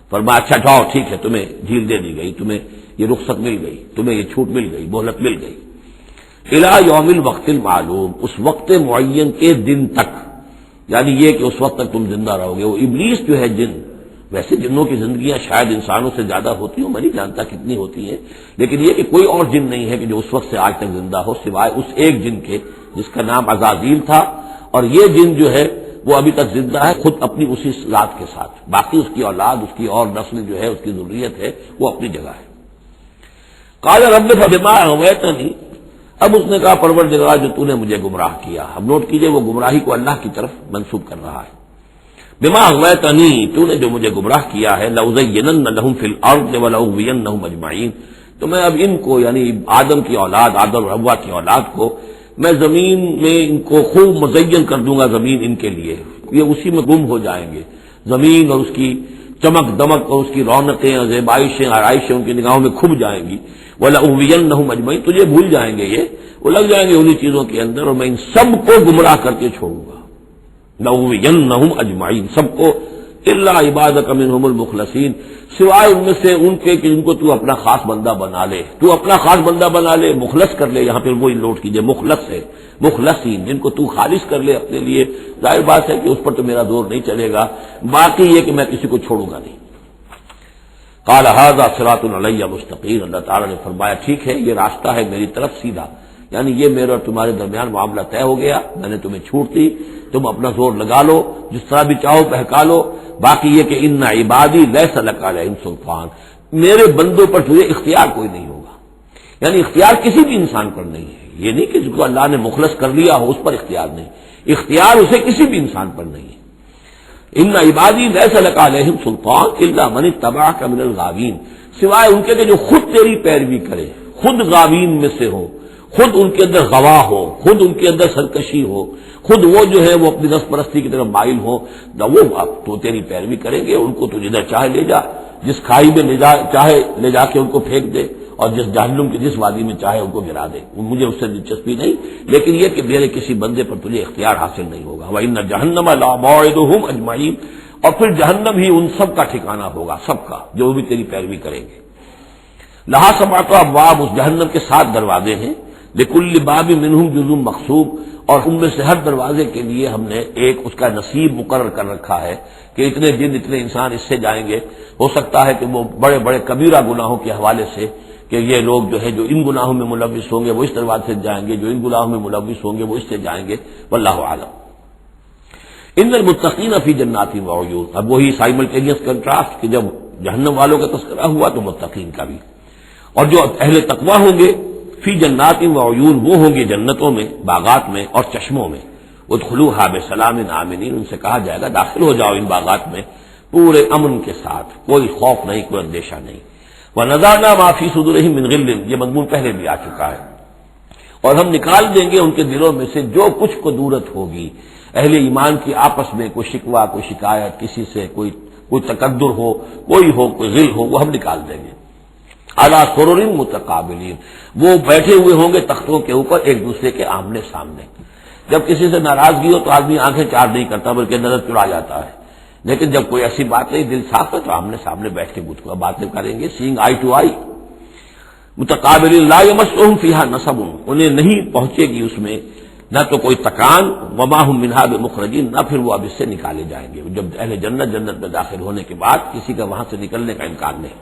فرمایا اچھا جاؤ ٹھیک ہے، تمہیں ڈھیل دے دی گئی، تمہیں یہ رخصت مل گئی، تمہیں یہ چھوٹ مل گئی، مہلت مل گئی۔ الی یوم الوقت المعلوم، اس وقت معین کے دن تک، یعنی یہ کہ اس وقت تک تم زندہ رہو گے۔ وہ ابلیس جو ہے جن، ویسے جنوں کی زندگیاں شاید انسانوں سے زیادہ ہوتی ہوں، میں نہیں جانتا کتنی ہوتی ہیں، لیکن یہ کہ کوئی اور جن نہیں ہے کہ جو اس وقت سے آج تک زندہ ہو سوائے اس ایک جن کے جس کا نام عزازیل تھا، اور یہ جن جو ہے وہ ابھی تک زندہ ہے خود اپنی اسی ذات کے ساتھ، باقی اس کی اولاد، اس کی اور نسل جو ہے، اس کی ذریت ہے، وہ اپنی جگہ ہے۔ قال رب فبما اغويتني، اب اس نے کہا پروردگار جو تو نے مجھے گمراہ کیا، اب نوٹ کیجئے وہ گمراہی کو اللہ کی طرف منسوب کر رہا ہے۔ بما اغويتني، تو نے جو مجھے گمراہ کیا ہے، لأزينن لهم في الارض ولأغوينهم اجمعين، تو میں اب ان کو یعنی آدم کی اولاد، آدم اور حوا کی اولاد کو میں زمین میں ان کو خوب مزین کر دوں گا، زمین ان کے لیے یہ اسی میں گم ہو جائیں گے، زمین اور اس کی چمک دمک اور اس کی رونقیں اور زیبائشیں آرائشیں ان کی نگاہوں میں کھب جائیں گی۔ وَلَأُغْوِيَنَّهُمْ أَجْمَعِينَ، تجھے بھول جائیں گے وہ لگ جائیں گے انہی چیزوں کے اندر، اور میں ان سب کو گمراہ کر کے چھوڑوں گا۔ لَأُغْوِيَنَّهُمْ أَجْمَعِينَ، سب کو، إِلَّا عِبَادَكَ مِنْهُمُ الْمُخْلَصِينَ، سوائے ان میں سے ان کے کہ ان کو تو اپنا خاص بندہ بنا لے، تو اپنا خاص بندہ بنا لے، مخلص کر لے، یہاں پہ وہی نوٹ کیجئے مخلص ہے، مخلصین، جن کو تو خالص کر لے اپنے لیے، ظاہر بات ہے کہ اس پر تو میرا زور نہیں چلے گا، باقی یہ کہ میں کسی کو چھوڑوں گا نہیں۔ قال هذا صراط علی مستقیم، اللہ تعالیٰ نے فرمایا ٹھیک ہے، یہ راستہ ہے میری طرف سیدھا، یعنی یہ میرے اور تمہارے درمیان معاملہ طے ہو گیا، میں نے تمہیں چھوٹ دی، تم اپنا زور لگا لو، جس طرح بھی چاہو بہکا لو، باقی یہ کہ ان عبادی لیس لک علیہم سلطان، میرے بندوں پر تجھے اختیار کوئی نہیں ہوگا، یعنی اختیار کسی بھی انسان پر نہیں ہے، یہ نہیں کہ جس کو اللہ نے مخلص کر لیا ہو اس پر اختیار نہیں، اختیار اسے کسی بھی انسان پر نہیں ہے۔ ان عبادی لیس لک علیہم سلطان الا من اتبعک من الغاوین، سوائے ان کے کہ جو خود تیری پیروی کرے، خود غاوین میں سے ہو، خود ان کے اندر غواہ ہو، خود ان کے اندر سرکشی ہو، خود وہ جو ہے وہ اپنی نفس پرستی کی طرف مائل ہو، وہ اب تو تیری پیروی کریں گے، ان کو تو جدھر چاہے لے جا، جس کھائی میں چاہے لے جا کے ان کو پھینک دے، اور جس جہنم کی جس وادی میں چاہے ان کو گرا دے، مجھے اس سے دلچسپی نہیں، لیکن یہ کہ میرے کسی بندے پر تجھے اختیار حاصل نہیں ہوگا۔ وَإِنَّ جَهَنَّمَ لَمَوْعِدُهُمْ أَجْمَعِينَ، اور پھر جہنم ہی ان سب کا ٹھکانہ ہوگا، سب کا جو بھی تیری پیروی کریں گے۔ لہا سبعۃ ابواب، اس جہنم کے 7 دروازے ہیں، لکل باب منہم جزء مقسوم، اور ان میں سے ہر دروازے کے لیے ہم نے ایک اس کا نصیب مقرر کر رکھا ہے کہ اتنے دن اتنے انسان اس سے جائیں گے، ہو سکتا ہے کہ وہ بڑے بڑے کبیرہ گناہوں کے حوالے سے کہ یہ لوگ جو ہے جو ان گناہوں میں ملوث ہوں گے وہ اس دروازے سے جائیں گے، جو ان گناہوں میں ملوث ہوں گے وہ اس سے جائیں گے، واللہ اعلم۔ ان المتقین فی جنات وعیون، اب وہی سائملٹینیس کنٹراسٹ کہ جب جہنم والوں کا تذکرہ ہوا تو متقین کا بھی، اور جو اہل تقوی ہوں گے فی جنات وعیون، وہ ہوں گے جنتوں میں، باغات میں اور چشموں میں، ادخلوها بسلام آمنین، ان سے کہا جائے گا داخل ہو جاؤ ان باغات میں پورے امن کے ساتھ، کوئی خوف نہیں، کوئی اندیشہ نہیں۔ وَنَزَعْنَا مَا فِي صُدُورِهِم مِّن غِلٍّ، یہ مضمون پہلے بھی آ چکا ہے، اور ہم نکال دیں گے ان کے دلوں میں سے جو کچھ قدورت ہوگی، اہل ایمان کی آپس میں کوئی شکوہ، کوئی شکایت، کسی سے کوئی تکدر ہو، کوئی غل ہو، وہ ہم نکال دیں گے۔ عَلَىٰ سُرُرٍ مُتَقَابِلِينَ، وہ بیٹھے ہوئے ہوں گے تختوں کے اوپر ایک دوسرے کے آمنے سامنے۔ جب کسی سے ناراضگی ہو تو آدمی آنکھیں چار نہیں کرتا بلکہ نظر چڑا جاتا ہے، لیکن جب کوئی ایسی بات نہیں، دل صاف ہے، تو آمنے سامنے بیٹھ کے گفتگو باتیں کریں گے، سینگ آئی ٹو آئی۔ متقابلین لا یمسهم فیہا نصب، انہیں نہیں پہنچے گی اس میں نہ تو کوئی تکان، وما هم منہا بمخرجین، نہ پھر وہ اب اس سے نکالے جائیں گے، جب اہل جنت میں داخل ہونے کے بعد کسی کا وہاں سے نکلنے کا امکان نہیں۔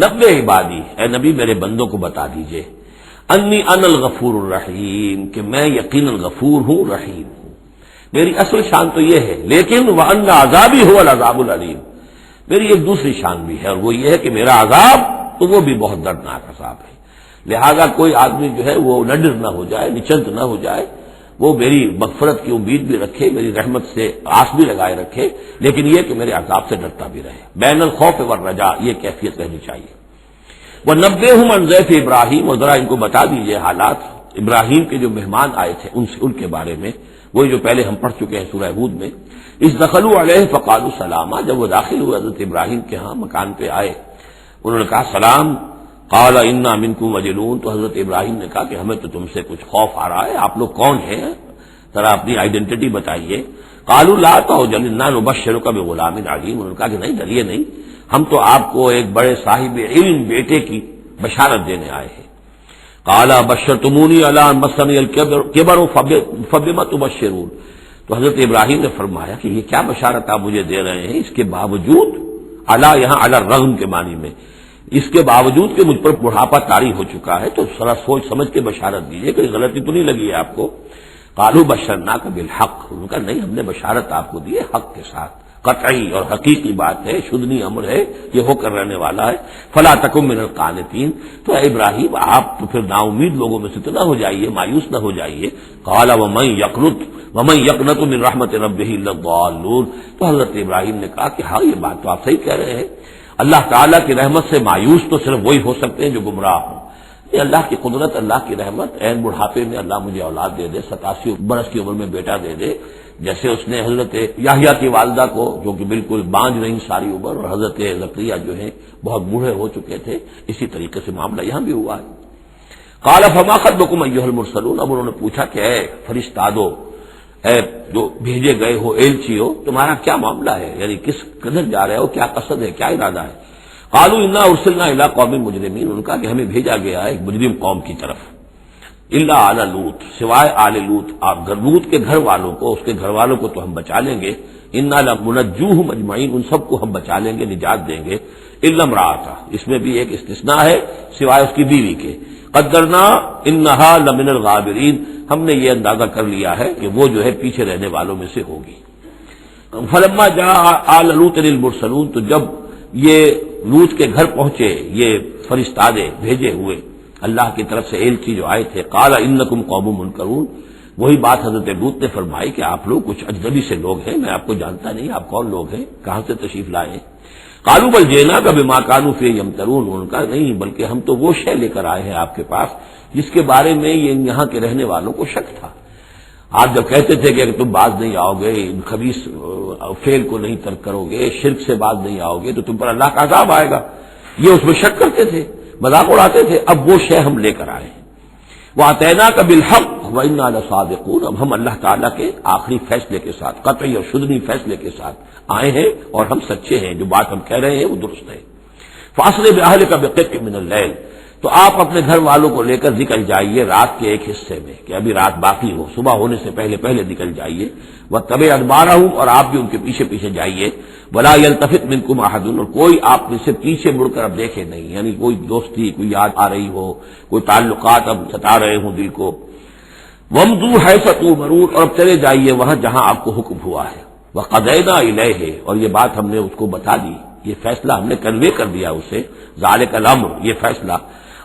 نبئ عبادی، اے نبی میرے بندوں کو بتا دیجئے، انی انا الغفور الرحیم، کہ میں یقیناً غفور ہوں، رحیم ہوں۔ میری اصل شان تو یہ ہے، لیکن وان عذابی هو العذاب العلیم، میری ایک دوسری شان بھی ہے، اور وہ یہ ہے کہ میرا عذاب تو وہ بھی بہت دردناک عذاب ہے، لہذا کوئی آدمی جو ہے وہ نڈر نہ ہو جائے، نچنت نہ ہو جائے، وہ میری مغفرت کی امید بھی رکھے، میری رحمت سے آس بھی لگائے رکھے، لیکن یہ کہ میرے عذاب سے ڈرتا بھی رہے، بین الخوف والرجاء، یہ کیفیت رہنی چاہیے۔ وَنَبِّئْهُمْ عَنْ ضَيْفِ ابراہیم، اور ذرا ان کو بتا دیجئے حالات ابراہیم کے جو مہمان آئے تھے ان کے بارے میں، وہی جو پہلے ہم پڑھ چکے ہیں سورہ ہود میں۔ اذ دخلوا علیہ فقالوا سلاما، جب وہ داخل ہوئے حضرت ابراہیم کے ہاں مکان پہ آئے، انہوں نے کہا سلام۔ قال انا منکم وجلون، تو حضرت ابراہیم نے کہا کہ ہمیں تو تم سے کچھ خوف آ رہا ہے، آپ لوگ کون ہیں، ذرا اپنی آئیڈینٹی بتائیے۔ قالوا لا تخف انا نبشرک بغلام علیم، انہوں نے کہا کہ نہیں ڈریے نہیں، ہم تو آپ کو ایک بڑے صاحب علم بیٹے کی بشارت دینے آئے ہیں۔ قال بشرتمونی علی ان مسنی الکبر فبما تبشرون، تو حضرت ابراہیم نے فرمایا کہ یہ کیا بشارت آپ مجھے دے رہے ہیں، اس کے باوجود، علی یہاں علی الرغم کے معنی میں، اس کے باوجود کہ مجھ پر بڑھاپا طاری ہو چکا ہے، تو ذرا سوچ سمجھ کے بشارت دیجیے، کوئی غلطی تو نہیں لگی ہے آپ کو۔ قالوا بشرناک بالحق، انہوں نے کہا نہیں، ہم نے بشارت آپ کو دی ہے حق کے ساتھ، قطعی اور حقیقی بات ہے، شدنی امر ہے، یہ ہو کر رہنے والا ہے۔ فلا تکن من القانتین، تو اے ابراہیم آپ تو پھر نا امید لوگوں میں سے تو نہ ہو جائیے، مایوس نہ ہو جائیے۔ قال ومن یقنط من رحمت ربہ الا الضالون، تو حضرت ابراہیم نے کہا کہ ہاں یہ بات تو آپ صحیح کہہ رہے ہیں، اللہ تعالیٰ کی رحمت سے مایوس تو صرف وہی ہو سکتے ہیں جو گمراہ ہوں. یہ اللہ کی قدرت، اللہ کی رحمت. عین بڑھاپے میں اللہ مجھے اولاد دے دے، 87 برس کی عمر میں بیٹا دے دے، جیسے اس نے حضرت یحییٰ کی والدہ کو، جو کہ بالکل بانجھ رہی ساری عمر، اور حضرت زکریا جو ہیں بہت بوڑھے ہو چکے تھے، اسی طریقے سے معاملہ یہاں بھی ہوا ہے. قال فما خطبکم ایھا المرسلون، اب انہوں نے پوچھا کہ اے فرشتادو، اے جو بھیجے گئے ہو، ایلچی ہو، تمہارا کیا معاملہ ہے؟ یعنی کس قدر جا رہے ہو، کیا قصد ہے، کیا ارادہ ہے؟ قالوا انا ارسلنا الى قوم مجرمین، ان کا کہ ہمیں بھیجا گیا ہے ایک مجرم قوم کی طرف. الا آل لوط، سوائے آل لوط. آپ لوط کے گھر والوں کو، اس کے گھر والوں کو تو ہم بچا لیں گے. انا لمنجوہم اجمعین، ان سب کو ہم بچا لیں گے، نجات دیں گے. الا امرأتہ، اس میں بھی ایک استثناء ہے، سوائے اس کی بیوی کے. قدرنا انہا لمن الغابرین، ہم نے یہ اندازہ کر لیا ہے کہ وہ جو ہے پیچھے رہنے والوں میں سے ہوگی. فلما جاء آل لوط المرسلون، تو جب یہ لوط کے گھر پہنچے یہ فرشتادے بھیجے ہوئے اللہ کی طرف سے ایلچی جو آئے تھے، قال انکم قوم منکرون، وہی بات حضرت لوط نے فرمائی کہ آپ لوگ کچھ اجنبی سے لوگ ہیں، میں آپ کو جانتا نہیں، آپ کون لوگ ہیں، کہاں سے تشریف لائے ہیں. قالوا بل جئناک بما كانوا فيه يمترون، ان کا نہیں بلکہ ہم تو وہ شے لے کر آئے ہیں آپ کے پاس جس کے بارے میں یہ یہاں کے رہنے والوں کو شک تھا. آپ جب کہتے تھے کہ تم باز نہیں آؤ گے، خبیث فعل کو نہیں ترک کرو گے، شرک سے باز نہیں آؤ گے، تو تم پر اللہ کا عذاب آئے گا، یہ اس میں شک کرتے تھے، مذاق اڑاتے تھے. اب وہ شے ہم لے کر آئے ہیں. وَأَتَيْنَاكَ بِالْحَقِّ وَإِنَّا لَصَادِقُونَ، اب ہم اللہ تعالیٰ کے آخری فیصلے کے ساتھ، قطعی اور شدنی فیصلے کے ساتھ آئے ہیں، اور ہم سچے ہیں، جو بات ہم کہہ رہے ہیں وہ درست ہے. فَأَسْرِ بِأَهْلِكَ بِقِطْعٍ مِّنَ اللَّيْلِ، تو آپ اپنے گھر والوں کو لے کر نکل جائیے رات کے ایک حصے میں، کہ ابھی رات باقی ہو، صبح ہونے سے پہلے پہلے نکل جائیے. وَاتَّبِعْ أَدْبَارَهُمْ، اور آپ بھی ان کے پیچھے پیچھے جائیے. وَلَا يَلْتَفِتْ مِنكُمْ أَحَدٌ، اور کوئی آپ میں سے پیچھے مڑ کر اب دیکھے نہیں، یعنی کوئی دوستی، کوئی یاد آ رہی ہو، کوئی تعلقات اب ستا رہے ہوں دل کو. وَامْضُوا حَيْثَ تُؤْمَرُونَ، اور اب چلے جائیے وہاں جہاں آپ کو حکم ہوا ہے. وَقَضَيْنَا إِلَيْهِ، اور یہ بات ہم نے اس کو بتا دی، یہ فیصلہ ہم نے کنوے کر دیا اسے. ذَلِكَ الْأَمْرُ، یہ فیصلہ.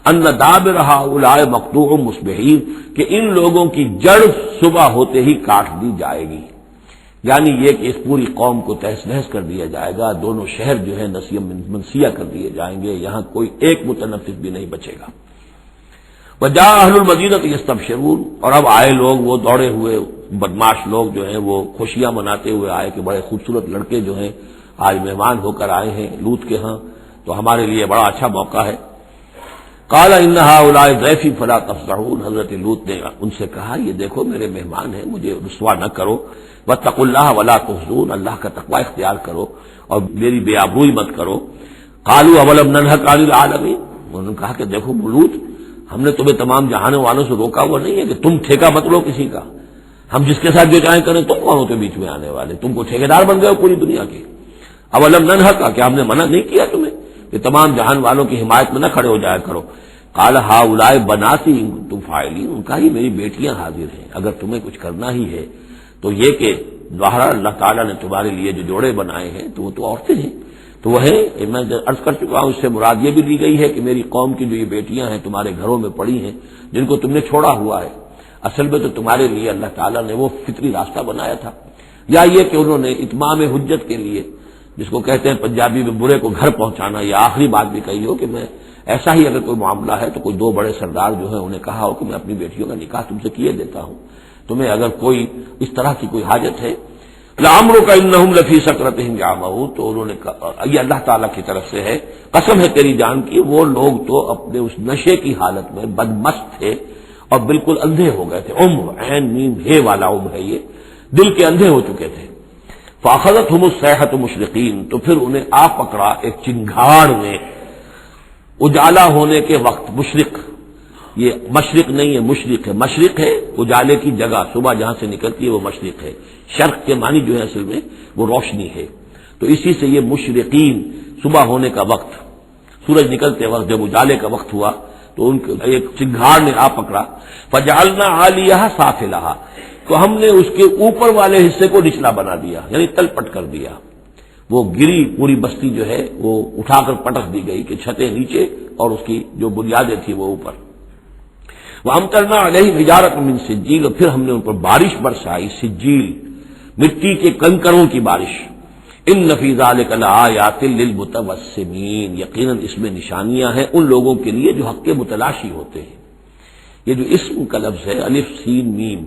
ان دابر هؤلاء مقطوع مصبحین، کہ ان لوگوں کی جڑ صبح ہوتے ہی کاٹ دی جائے گی. یعنی یہ کہ اس پوری قوم کو تہس نہس کر دیا جائے گا، دونوں شہر جو ہے نسیہ منسیہ کر دیے جائیں گے، یہاں کوئی ایک متنفس بھی نہیں بچے گا. وجاء اہل المدینہ یستبشرون، اور اب آئے لوگ، وہ دوڑے ہوئے بدماش لوگ جو ہیں وہ خوشیاں مناتے ہوئے آئے کہ بڑے خوبصورت لڑکے جو ہیں آج مہمان ہو کر آئے ہیں لوط کے ہاں، تو ہمارے لیے بڑا اچھا موقع ہے. قال ان هؤلاء ضیفی فلا تفضحون، حضرت لوط نے ان سے کہا یہ دیکھو میرے مہمان ہیں، مجھے رسوا نہ کرو. واتقوا اللہ ولا تخزون، اللہ کا تقوی اختیار کرو اور میری بے آبروئی مت کرو. قالوا اولم ننهک عن العالمین، انہوں نے کہا کہ دیکھو لوط، ہم نے تمہیں تمام جہانوں والوں سے روکا ہوا نہیں ہے کہ تم ٹھیکہ مت لو کسی کا، ہم جس کے ساتھ جو چاہیں کریں، تم کون ہوتے بیچ میں آنے والے، تم کو ٹھیکیدار بن گئے ہو پوری دنیا کے. اولم ننهک، کیا ہم نے منع نہیں کیا تمہیں کہ تمام جہان والوں کی حمایت میں نہ کھڑے ہو جایا کرو. قال هؤلاء بناتی ان کنتم فاعلین، ان کا ہی میری بیٹیاں حاضر ہیں، اگر تمہیں کچھ کرنا ہی ہے تو یہ کہ ظاہر اللہ تعالیٰ نے تمہارے لیے جو جوڑے بنائے ہیں تو وہ تو عورتیں ہیں، تو وہ ہے میں عرض کر چکا ہوں، اس سے مراد یہ بھی لی گئی ہے کہ میری قوم کی جو یہ بیٹیاں ہیں تمہارے گھروں میں پڑی ہیں جن کو تم نے چھوڑا ہوا ہے، اصل میں تو تمہارے لیے اللہ تعالیٰ نے وہ فطری راستہ بنایا تھا. یا یہ کہ انہوں نے اتمام حجت کے لیے، جس کو کہتے ہیں پنجابی میں برے کو گھر پہنچانا، یہ آخری بات بھی کہی ہو کہ میں ایسا ہی اگر کوئی معاملہ ہے تو کوئی دو بڑے سردار جو ہیں انہیں کہا ہو کہ میں اپنی بیٹیوں کا نکاح تم سے کیے دیتا ہوں، تمہیں اگر کوئی اس طرح کی کوئی حاجت ہے. لعمرک انہم لفی سکرتہم یعمہون، تو انہوں نے کہا، یہ اللہ تعالیٰ کی طرف سے ہے، قسم ہے تیری جان کی، وہ لوگ تو اپنے اس نشے کی حالت میں بدمست تھے اور بالکل اندھے ہو گئے تھے. عمر، عین میم ہے والا عمر ہے، یہ دل کے اندھے ہو چکے تھے. فاخذتہم الصیحۃ مشرقین، تو پھر انہیں آ پکڑا ایک چنگھاڑ نے اجالا ہونے کے وقت. مشرق، یہ مشرق نہیں ہے مشرق ہے، مشرق ہے اجالے کی جگہ، صبح جہاں سے نکلتی ہے وہ مشرق ہے. شرق کے معنی جو ہے اصل میں وہ روشنی ہے، تو اسی سے یہ مشرقین، صبح ہونے کا وقت، سورج نکلتے وقت جب اجالے کا وقت ہوا تو ان کو ایک چنگھاڑ نے آ پکڑا. فجعلنا عالیہا سافلہا، تو ہم نے اس کے اوپر والے حصے کو نچلا بنا دیا، یعنی تل پٹ کر دیا. وہ گری پوری بستی جو ہے وہ اٹھا کر پٹک دی گئی کہ چھتیں نیچے اور اس کی جو بنیادیں تھیں وہ اوپر. وَأَمْطَرْنَا عَلَيْهِمْ حِجَارَةً مِّن سِجِّيلٍ، اور پھر ہم نے ان پر بارش برسائی، سجیل، مٹی کے کنکروں کی بارش. ان فی ذلک لآیات للمتوسمین، یقیناً اس میں نشانیاں ہیں ان لوگوں کے لیے جو حق کے متلاشی ہوتے ہیں۔ یہ جو اسم کا لفظ ہے الف سین میم،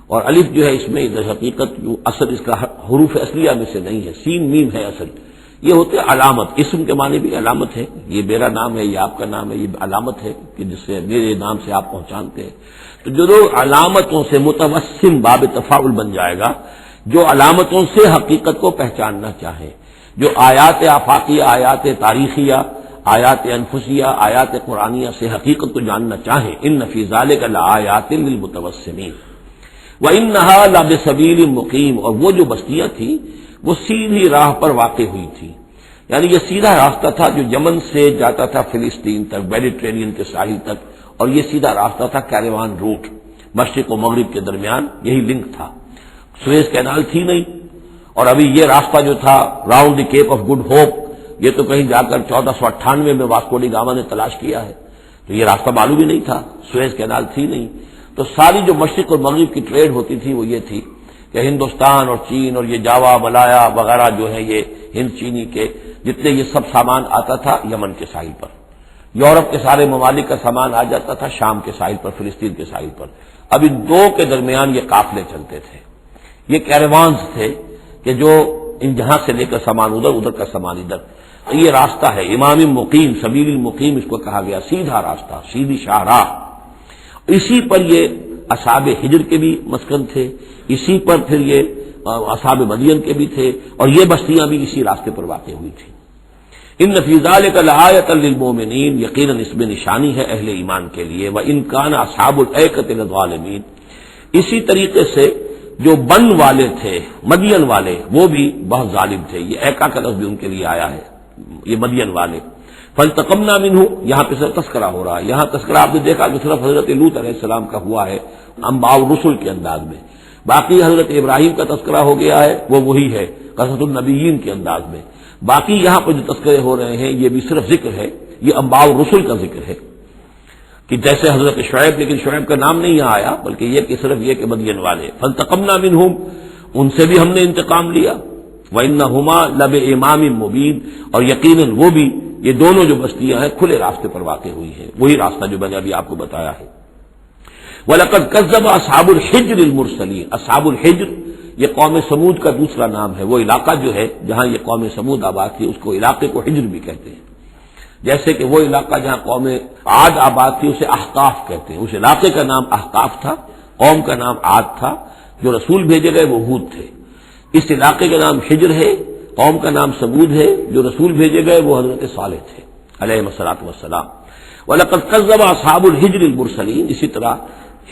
اور الف جو ہے اس میں در حقیقت جو اصل اس کا حروف اصلیہ میں سے نہیں ہے، سین میم ہے اصل، یہ ہوتے علامت، اسم کے معنی بھی علامت ہے، یہ میرا نام ہے، یہ آپ کا نام ہے، یہ علامت ہے کہ جس سے میرے نام سے آپ پہچانتے ہیں۔ تو جو لوگ علامتوں سے متوسم باب تفاعل بن جائے گا، جو علامتوں سے حقیقت کو پہچاننا چاہے، جو آیات آفاقیہ، آیات تاریخیہ، آیات انفسیہ، آیات قرآنیہ سے حقیقت کو جاننا چاہیں، ان فی ذلک لآیات للمتوسمین وانھا لبسبیل مقیم، اور وہ جو بستیاں تھیں وہ سیدھی راہ پر واقع ہوئی تھی، یعنی یہ سیدھا راستہ تھا جو یمن سے جاتا تھا فلسطین تک، میڈیٹرینین کے ساحل تک، اور یہ سیدھا راستہ تھا کیروان روٹ، مشرق و مغرب کے درمیان یہی لنک تھا، سویز کینال تھی نہیں، اور ابھی یہ راستہ جو تھا round the Cape of Good Hope, یہ تو کہیں جا کر 1498 میں واسکو ڈی گاما نے تلاش کیا ہے، تو یہ راستہ معلوم ہی نہیں تھا، سویز کینال تھی نہیں، تو ساری جو مشرق اور مغرب کی ٹریڈ ہوتی تھی وہ یہ تھی کہ ہندوستان اور چین اور یہ جاوا ملایا وغیرہ جو ہے یہ ہند چینی کے جتنے یہ سب سامان آتا تھا یمن کے ساحل پر، یورپ کے سارے ممالک کا سامان آ جاتا تھا شام کے ساحل پر، فلسطین کے ساحل پر، اب ان دو کے درمیان یہ قافلے چلتے تھے، یہ کیروانز تھے کہ جو ان جہاں سے لے کر سامان ادھر، ادھر کا سامان ادھر، یہ راستہ ہے امام مقیم، سبیل المقیم اس کو کہا گیا، سیدھا راستہ، سیدھی شاہراہ، اسی پر یہ اصحاب ہجر کے بھی مسکن تھے، اسی پر پھر یہ اصحاب مدین کے بھی تھے، اور یہ بستیاں بھی اسی راستے پر واقع ہوئی تھیں۔ ان فی ذلک لآیۃ للمؤمنین، یقیناً اس میں نشانی ہے اہل ایمان کے لیے، وان کان اصحاب الایکۃ لظالمین، اسی طریقے سے جو بن والے تھے مدین والے وہ بھی بہت ظالم تھے، یہ ایکا کا لفظ بھی ان کے لیے آیا ہے، یہ مدین والے، فانتقمنا منہ، یہاں پہ صرف تذکرہ ہو رہا ہے، یہاں تذکرہ آپ نے دیکھا کہ صرف حضرت لوط علیہ السلام کا ہوا ہے انباء الرسل کے انداز میں، باقی حضرت ابراہیم کا تذکرہ ہو گیا ہے وہ وہی ہے قصص النبیین کے انداز میں، باقی یہاں پر جو تذکرے ہو رہے ہیں یہ بھی صرف ذکر ہے، یہ انباء الرسل کا ذکر ہے کہ جیسے حضرت شعیب، لیکن شعیب کا نام نہیں یہاں آیا بلکہ یہ کہ صرف یہ کہ مدین والے، فانتقمنا منہم، ان سے بھی ہم نے انتقام لیا، وانہما لبامام مبین، اور یقیناً وہ بھی، یہ دونوں جو بستیاں ہیں کھلے راستے پر واقع ہوئی ہیں، وہی راستہ جو میں نے ابھی آپ کو بتایا ہے۔ وَلَقَدْ كَذَّبَ أَصْحَابُ الْحِجْرِ الْمُرْسَلِينَ، اصحاب الحجر یہ قوم سمود کا دوسرا نام ہے، وہ علاقہ جو ہے جہاں یہ قوم سمود آباد تھی اس کو علاقے کو حجر بھی کہتے ہیں، جیسے کہ وہ علاقہ جہاں قوم عاد آباد تھی اسے احقاف کہتے ہیں، اس علاقے کا نام احقاف تھا، قوم کا نام عاد تھا، جو رسول بھیجے گئے وہ ہود تھے، اس علاقے کا نام حجر ہے، قوم کا نام سمود ہے، جو رسول بھیجے گئے وہ حضرت صالح تھے علیہ الصلوۃ والسلام۔ وَلَقَدْ كَذَّبَ أَصْحَابُ الْحِجْرِ الْمُرْسَلِينَ، اسی طرح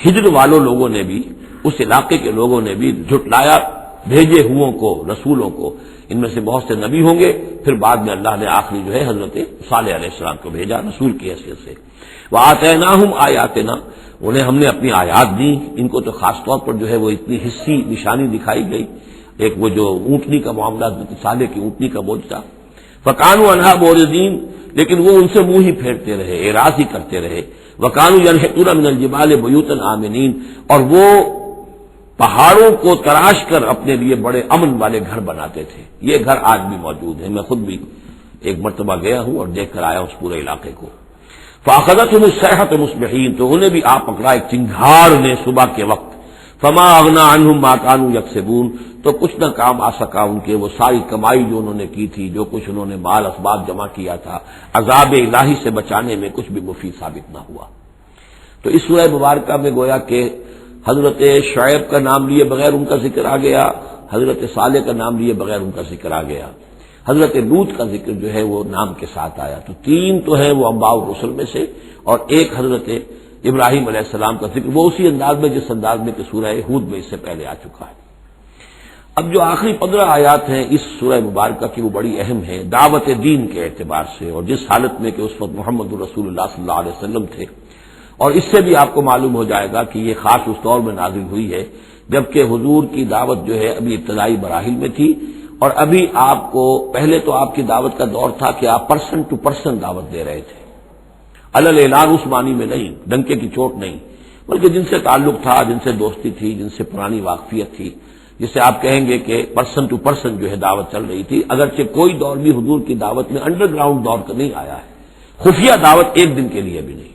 ہجر والوں لوگوں نے بھی، اس علاقے کے لوگوں نے بھی جھٹلایا بھیجے ہوں کو، رسولوں کو، ان میں سے بہت سے نبی ہوں گے، پھر بعد میں اللہ نے آخری جو ہے حضرت صالح علیہ السلام کو بھیجا رسول کی حیثیت سے۔ وَآتَيْنَاهُمْ آیَاتِنَا، انہیں ہم نے اپنی آیات دی، ان کو تو خاص طور پر جو ہے وہ اتنی حصی نشانی دکھائی گئی، ایک وہ جو اونٹنی کا معاملہ، صالح کی اونٹنی کا بوجھ تھا، فَكَانُوا عَنْهَا مُعْرِضِينَ، لیکن وہ ان سے منہ ہی پھیرتے رہے، اعراض ہی کرتے رہے، وَكَانُوا يَنْحِتُونَ مِنَ الْجِبَالِ بُيُوتًا آمِنِينَ، اور وہ پہاڑوں کو تراش کر اپنے لیے بڑے امن والے گھر بناتے تھے، یہ گھر آج بھی موجود ہیں، میں خود بھی ایک مرتبہ گیا ہوں اور دیکھ کر آیا اس پورے علاقے کو۔ فَأَخَذَتْهُمُ الصَّيْحَةُ مُصْبِحِينَ، تو انہیں بھی آ پکڑا ایک چنگھاڑ نے صبح کے وقت، فَمَا أَغْنَىٰ عَنْهُمْ مَا كَانُوا يَكْسِبُونَ، تو کچھ نہ کام آ سکا ان کے وہ ساری کمائی جو انہوں نے کی تھی، جو کچھ انہوں نے مال اسباب جمع کیا تھا، عذاب الہی سے بچانے میں کچھ بھی مفید ثابت نہ ہوا۔ تو اس سورہ مبارکہ میں گویا کہ حضرت شعیب کا نام لیے بغیر ان کا ذکر آ گیا، حضرت صالح کا نام لیے بغیر ان کا ذکر آ گیا، حضرت لوط کا ذکر جو ہے وہ نام کے ساتھ آیا، تو تین تو ہیں وہ انباء الرسل میں سے، اور ایک حضرت ابراہیم علیہ السلام کا ذکر وہ اسی انداز میں جس انداز میں کہ سورہ ہود میں اس سے پہلے آ چکا ہے۔ اب جو آخری 15 آیات ہیں اس سورہ مبارکہ کی وہ بڑی اہم ہیں دعوت دین کے اعتبار سے، اور جس حالت میں کہ اس وقت محمد الرسول اللہ صلی اللہ علیہ وسلم تھے، اور اس سے بھی آپ کو معلوم ہو جائے گا کہ یہ خاص اس دور میں نازل ہوئی ہے جبکہ حضور کی دعوت جو ہے ابھی ابتدائی مراحل میں تھی، اور ابھی آپ کو پہلے تو آپ کی دعوت کا دور تھا کہ آپ پرسن ٹو پرسن دعوت دے رہے تھے، اعلان اس معنی میں نہیں، ڈنکے کی چوٹ نہیں، بلکہ جن سے تعلق تھا، جن سے دوستی تھی، جن سے پرانی واقفیت تھی، جسے آپ کہیں گے کہ پرسن ٹو پرسن جو ہے دعوت چل رہی تھی، اگرچہ کوئی دور بھی حضور کی دعوت میں انڈر گراؤنڈ دور کا نہیں آیا ہے، خفیہ دعوت ایک دن کے لیے بھی نہیں۔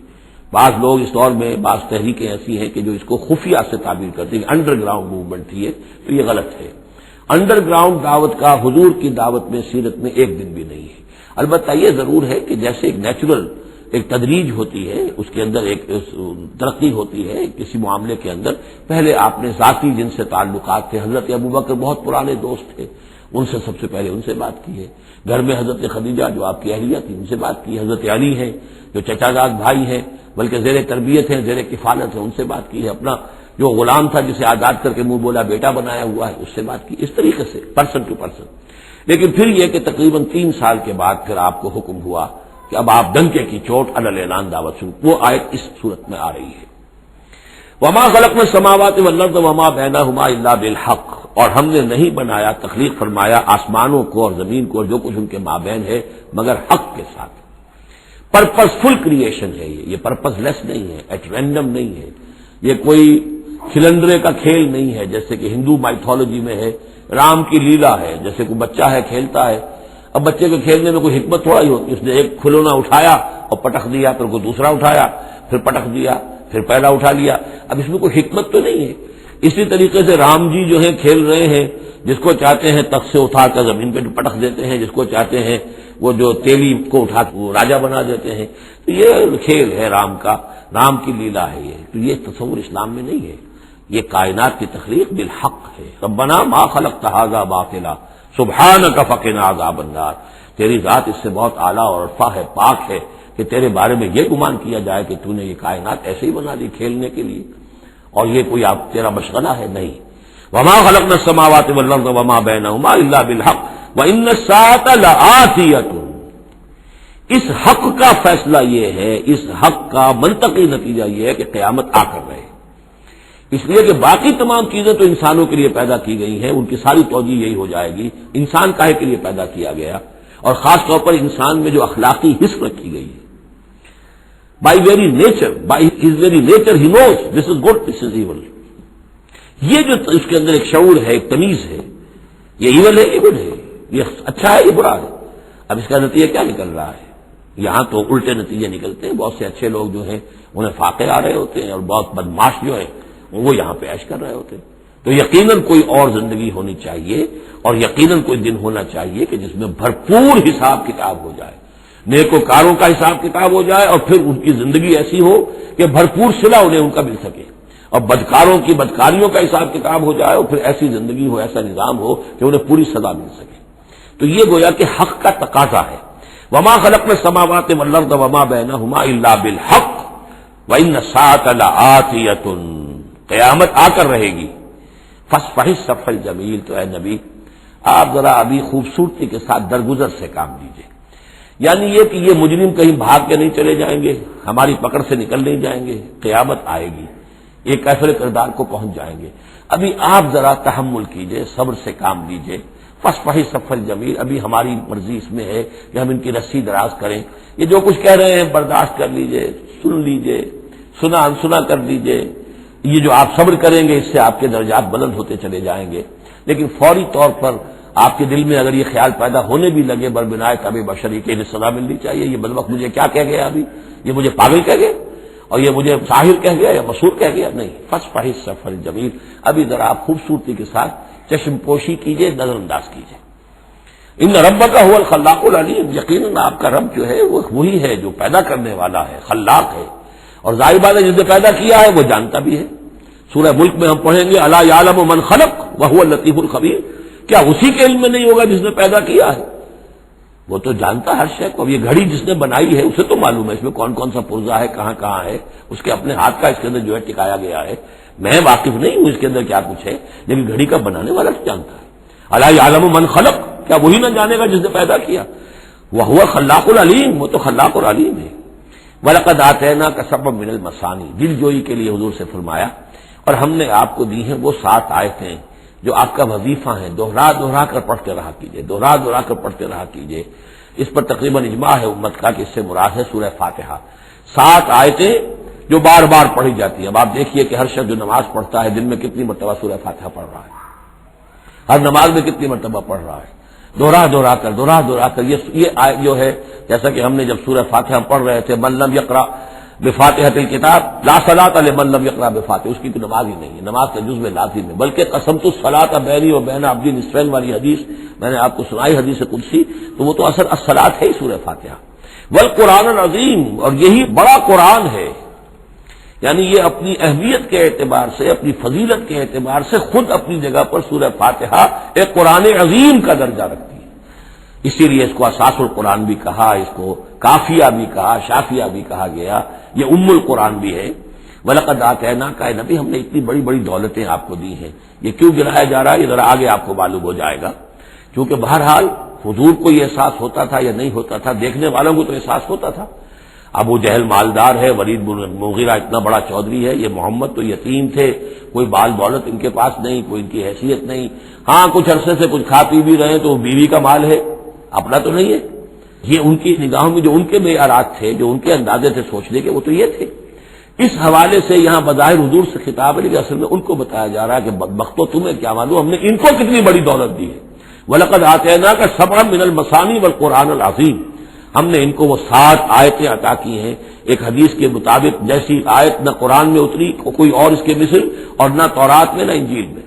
بعض لوگ اس دور میں بعض تحریکیں ایسی ہیں کہ جو اس کو خفیہ سے تعبیر کرتے ہیں، انڈر گراؤنڈ موومنٹ تھی ہے، تو یہ غلط ہے۔ انڈر گراؤنڈ دعوت کا حضور کی دعوت میں سیرت میں ایک دن بھی نہیں ہے۔ البتہ یہ ضرور ہے کہ جیسے ایک نیچرل ایک تدریج ہوتی ہے، اس کے اندر ایک ترقی ہوتی ہے کسی معاملے کے اندر، پہلے آپ نے ذاتی جن سے تعلقات تھے، حضرت ابوبکر بہت پرانے دوست تھے، ان سے سب سے پہلے ان سے بات کی ہے، گھر میں حضرت خدیجہ جو آپ کی اہلیہ تھی ان سے بات کی، حضرت علی ہیں جو چچا زاد بھائی ہیں بلکہ زیر تربیت ہیں، زیر کفالت ہیں، ان سے بات کی ہے، اپنا جو غلام تھا جسے آزاد کر کے منہ بولا بیٹا بنایا ہوا ہے اس سے بات کی، اس طریقے سے پرسن ٹو پرسن۔ لیکن پھر یہ کہ تقریباً 3 سال کے بعد پھر آپ کو حکم ہوا کہ اب آپ ڈنکے کی چوٹ علی اعلان دعوت شروع، وہ آیت اس صورت میں آ رہی ہے۔ وما خلقنا السماوات والارض وما بینہما الا بالحق، اور ہم نے نہیں بنایا، تخلیق فرمایا آسمانوں کو اور زمین کو اور جو کچھ ان کے مابین ہے مگر حق کے ساتھ۔ پرپز فل کریشن ہے، یہ پرپز لیس نہیں ہے، ایٹ رینڈم نہیں ہے، یہ کوئی کھلندرے کا کھیل نہیں ہے جیسے کہ ہندو مائتھولوجی میں ہے، رام کی لیلا ہے، جیسے کوئی بچہ ہے کھیلتا ہے۔ اب بچے کے کھیلنے میں کوئی حکمت تھوڑا ہی ہوتی ہے، اس نے ایک کھلونا اٹھایا اور پٹخ دیا، پھر کوئی دوسرا اٹھایا پھر پٹخ دیا، پھر پہلا اٹھا لیا، اب اس میں کوئی حکمت تو نہیں ہے۔ اسی طریقے سے رام جی جو ہیں کھیل رہے ہیں، جس کو چاہتے ہیں تخت سے اٹھا کر زمین پہ پٹخ دیتے ہیں، جس کو چاہتے ہیں وہ جو تیلی کو اٹھا وہ راجا بنا دیتے ہیں، تو یہ کھیل ہے رام کا، رام کی لیلا ہے یہ، تو یہ تصور اسلام میں نہیں ہے، یہ کائنات کی تخلیق بالحق ہے۔ ربنا ما خلقت ھذا باطلا سبحانک فقنا عذاب النار، تیری ذات اس سے بہت اعلیٰ اور ارفع ہے، پاک ہے کہ تیرے بارے میں یہ گمان کیا جائے کہ تو نے یہ کائنات ایسے ہی بنا دی کھیلنے کے لیے، اور یہ کوئی آپ تیرا مشغلہ ہے نہیں۔ وما خلقنا السماوات والارض وما بینہما الا بالحق وان الساعة لآتیۃ، اس حق کا فیصلہ یہ ہے، اس حق کا منطقی نتیجہ یہ ہے کہ قیامت آ کر رہے، اس لیے کہ باقی تمام چیزیں تو انسانوں کے لیے پیدا کی گئی ہیں، ان کی ساری توجہ یہی ہو جائے گی انسان کاہے کے لیے پیدا کیا گیا، اور خاص طور پر انسان میں جو اخلاقی حص رکھی گئی ہے، by very nature, by his very nature he knows this is good this is evil, یہ جو اس کے اندر ایک شعور ہے، ایک تمیز ہے، یہ ایول ہے یہ گڈ ہے، یہ اچھا ہے یہ برا ہے۔ اب اس کا نتیجہ کیا نکل رہا ہے؟ یہاں تو الٹے نتیجے نکلتے ہیں، بہت سے اچھے لوگ جو ہیں انہیں فاقے آ رہے ہوتے ہیں، اور بہت بدماش جو ہیں وہ یہاں پہ عیش کر رہے ہوتے ہیں۔ تو یقیناً کوئی اور زندگی ہونی چاہیے، اور یقیناً کوئی دن ہونا چاہیے کہ جس میں بھرپور حساب کتاب ہو جائے، نیکوکاروں کا حساب کتاب ہو جائے، اور پھر ان کی زندگی ایسی ہو کہ بھرپور صلہ انہیں ان کا مل سکے، اور بدکاروں کی بدکاریوں کا حساب کتاب ہو جائے، اور پھر ایسی زندگی ہو، ایسا نظام ہو کہ انہیں پوری سزا مل سکے۔ تو یہ گویا کہ حق کا تقاضا ہے۔ وما خلقنا السماوات والارض وما بینہما الا بالحق وان الساعة لآتیۃ، قیامت آ کر رہے گی۔ فاصفح الصفح الجمیل، تو اے نبی آپ ذرا ابھی خوبصورتی کے ساتھ درگزر سے کام لیجئے، یعنی یہ کہ یہ مجرم کہیں بھاگ کے نہیں چلے جائیں گے، ہماری پکڑ سے نکل نہیں جائیں گے، قیامت آئے گی، ایک کیفر کردار کو پہنچ جائیں گے۔ ابھی آپ ذرا تحمل کیجئے، صبر سے کام لیجئے۔ فاصفح الصفح الجمیل، ابھی ہماری مرضی اس میں ہے کہ ہم ان کی رسی دراز کریں، یہ جو کچھ کہہ رہے ہیں برداشت کر لیجئے، سن لیجئے، سنا انسنا کر لیجئے، یہ جو آپ صبر کریں گے اس سے آپ کے درجات بلند ہوتے چلے جائیں گے۔ لیکن فوری طور پر آپ کے دل میں اگر یہ خیال پیدا ہونے بھی لگے بربنائے طب بشری کے انہیں سزا ملنی چاہیے، یہ بدبخت مجھے کیا کہہ گیا ابھی، یہ مجھے پاگل کہہ گیا، اور یہ مجھے ساحر کہہ گیا یا مسحور کہہ گیا، نہیں، فاصفح الصفح الجمیل، ابھی ذرا آپ خوبصورتی کے ساتھ چشم پوشی کیجئے، نظر انداز کیجئے۔ ان ربک هو الخلاق العلیم، یقیناً آپ کا رب جو ہے وہ وہی ہے جو پیدا کرنے والا ہے، خلاق ہے، اور ظاہر بات ہے جس نے پیدا کیا ہے وہ جانتا بھی ہے۔ سورہ ملک میں ہم پڑھیں گے الا یعلم من خلق وهو اللطیف الخبیر، کیا اسی کے علم میں نہیں ہوگا جس نے پیدا کیا ہے؟ وہ تو جانتا ہے ہر شے کو۔ اب یہ گھڑی جس نے بنائی ہے اسے تو معلوم ہے اس میں کون کون سا پرزہ ہے، کہاں کہاں ہے، اس کے اپنے ہاتھ کا اس کے اندر جو ہے ٹکایا گیا ہے، میں واقف نہیں ہوں اس کے اندر کیا کچھ ہے، لیکن گھڑی کا بنانے والا تو جانتا ہے۔ الا یعلم من خلق، کیا وہی نہ جانے گا جس نے پیدا کیا؟ وهو خلاق العلیم، وہ تو خلاق العلیم ہے۔ وَلَقَدْ آتَيْنَاكَ سَبْعًا مِّنَ الْمَثَانِِ، دل جوئی کے لیے حضور سے فرمایا، اور ہم نے آپ کو دی ہیں وہ 7 آیتیں جو آپ کا وظیفہ ہیں، دوہرا دوہرا کر پڑھتے رہا کیجئے، دوہرا دوہرا کر پڑھتے رہا کیجئے۔ اس پر تقریباً اجماع ہے امت کا کہ اس سے مراد ہے سورہ فاتحہ، 7 آیتیں جو بار بار پڑھی جاتی ہیں۔ اب آپ دیکھیے کہ ہر شخص جو نماز پڑھتا ہے دن میں کتنی مرتبہ سورہ فاتحہ پڑھ رہا ہے، ہر نماز میں کتنی مرتبہ پڑھ رہا ہے، دوہرا کر یہ آیت جو ہے، جیسا کہ ہم نے جب سورہ فاتحہ پڑھ رہے تھے، من لم یقرأ بفاتحۃ الکتاب لا صلاۃ لمن لم یقرأ بفاتحہ، اس کی تو نماز ہی نہیں ہے، نماز کا جزو لازم ہے، بلکہ قسمت الصلاۃ بینی و بین عبدی نصفین والی حدیث میں نے آپ کو سنائی، حدیث قدسی، تو وہ تو اصل الصلاۃ ہے ہی سورہ فاتحہ۔ والقرآن العظیم، اور یہی بڑا قرآن ہے، یعنی یہ اپنی اہمیت کے اعتبار سے، اپنی فضیلت کے اعتبار سے خود اپنی جگہ پر سورہ فاتحہ ایک قرآن عظیم کا درجہ رکھتی ہے، اسی لیے اس کو اساس القرآن بھی کہا، اس کو کافیہ بھی کہا، شافیہ بھی کہا گیا، یہ ام القرآن بھی ہے۔ وَلَقَدْ آتَيْنَاكَ، اے نبی ہم نے اتنی بڑی بڑی دولتیں آپ کو دی ہیں۔ یہ کیوں گرایا جا رہا ہے، یہ ذرا آگے آپ کو معلوم ہو جائے گا، کیونکہ بہرحال حضور کو یہ احساس ہوتا تھا یا نہیں ہوتا تھا، دیکھنے والوں کو تو احساس ہوتا تھا۔ ابو جہل مالدار ہے، ولید بن مغیرہ اتنا بڑا چودھری ہے، یہ محمد تو یتیم تھے، کوئی بال دولت ان کے پاس نہیں، کوئی ان کی حیثیت نہیں، ہاں کچھ عرصے سے کچھ کھا پی بھی رہے ہیں تو وہ بیوی کا مال ہے، اپنا تو نہیں ہے۔ یہ ان کی نگاہوں میں جو ان کے معیارات تھے، جو ان کے اندازے تھے سوچنے کے، وہ تو یہ تھے۔ اس حوالے سے یہاں بظاہر حضور سے خطاب ہے، لیکن اصل میں ان کو بتایا جا رہا ہے کہ بدبختو تمہیں کیا معلوم ہم نے ان کو کتنی بڑی دولت دی ہے۔ وَلَقَدْ آتَيْنَاكَ سَبْعًا مِنَ الْمَثَانِي وَالْقُرْآنِ الْعَظِيمِ، ہم نے ان کو وہ 7 آیتیں عطا کی ہیں۔ ایک حدیث کے مطابق جیسی آیت نہ قرآن میں اتری کوئی اور اس کے مثل، اور نہ تورات میں نہ انجیل میں،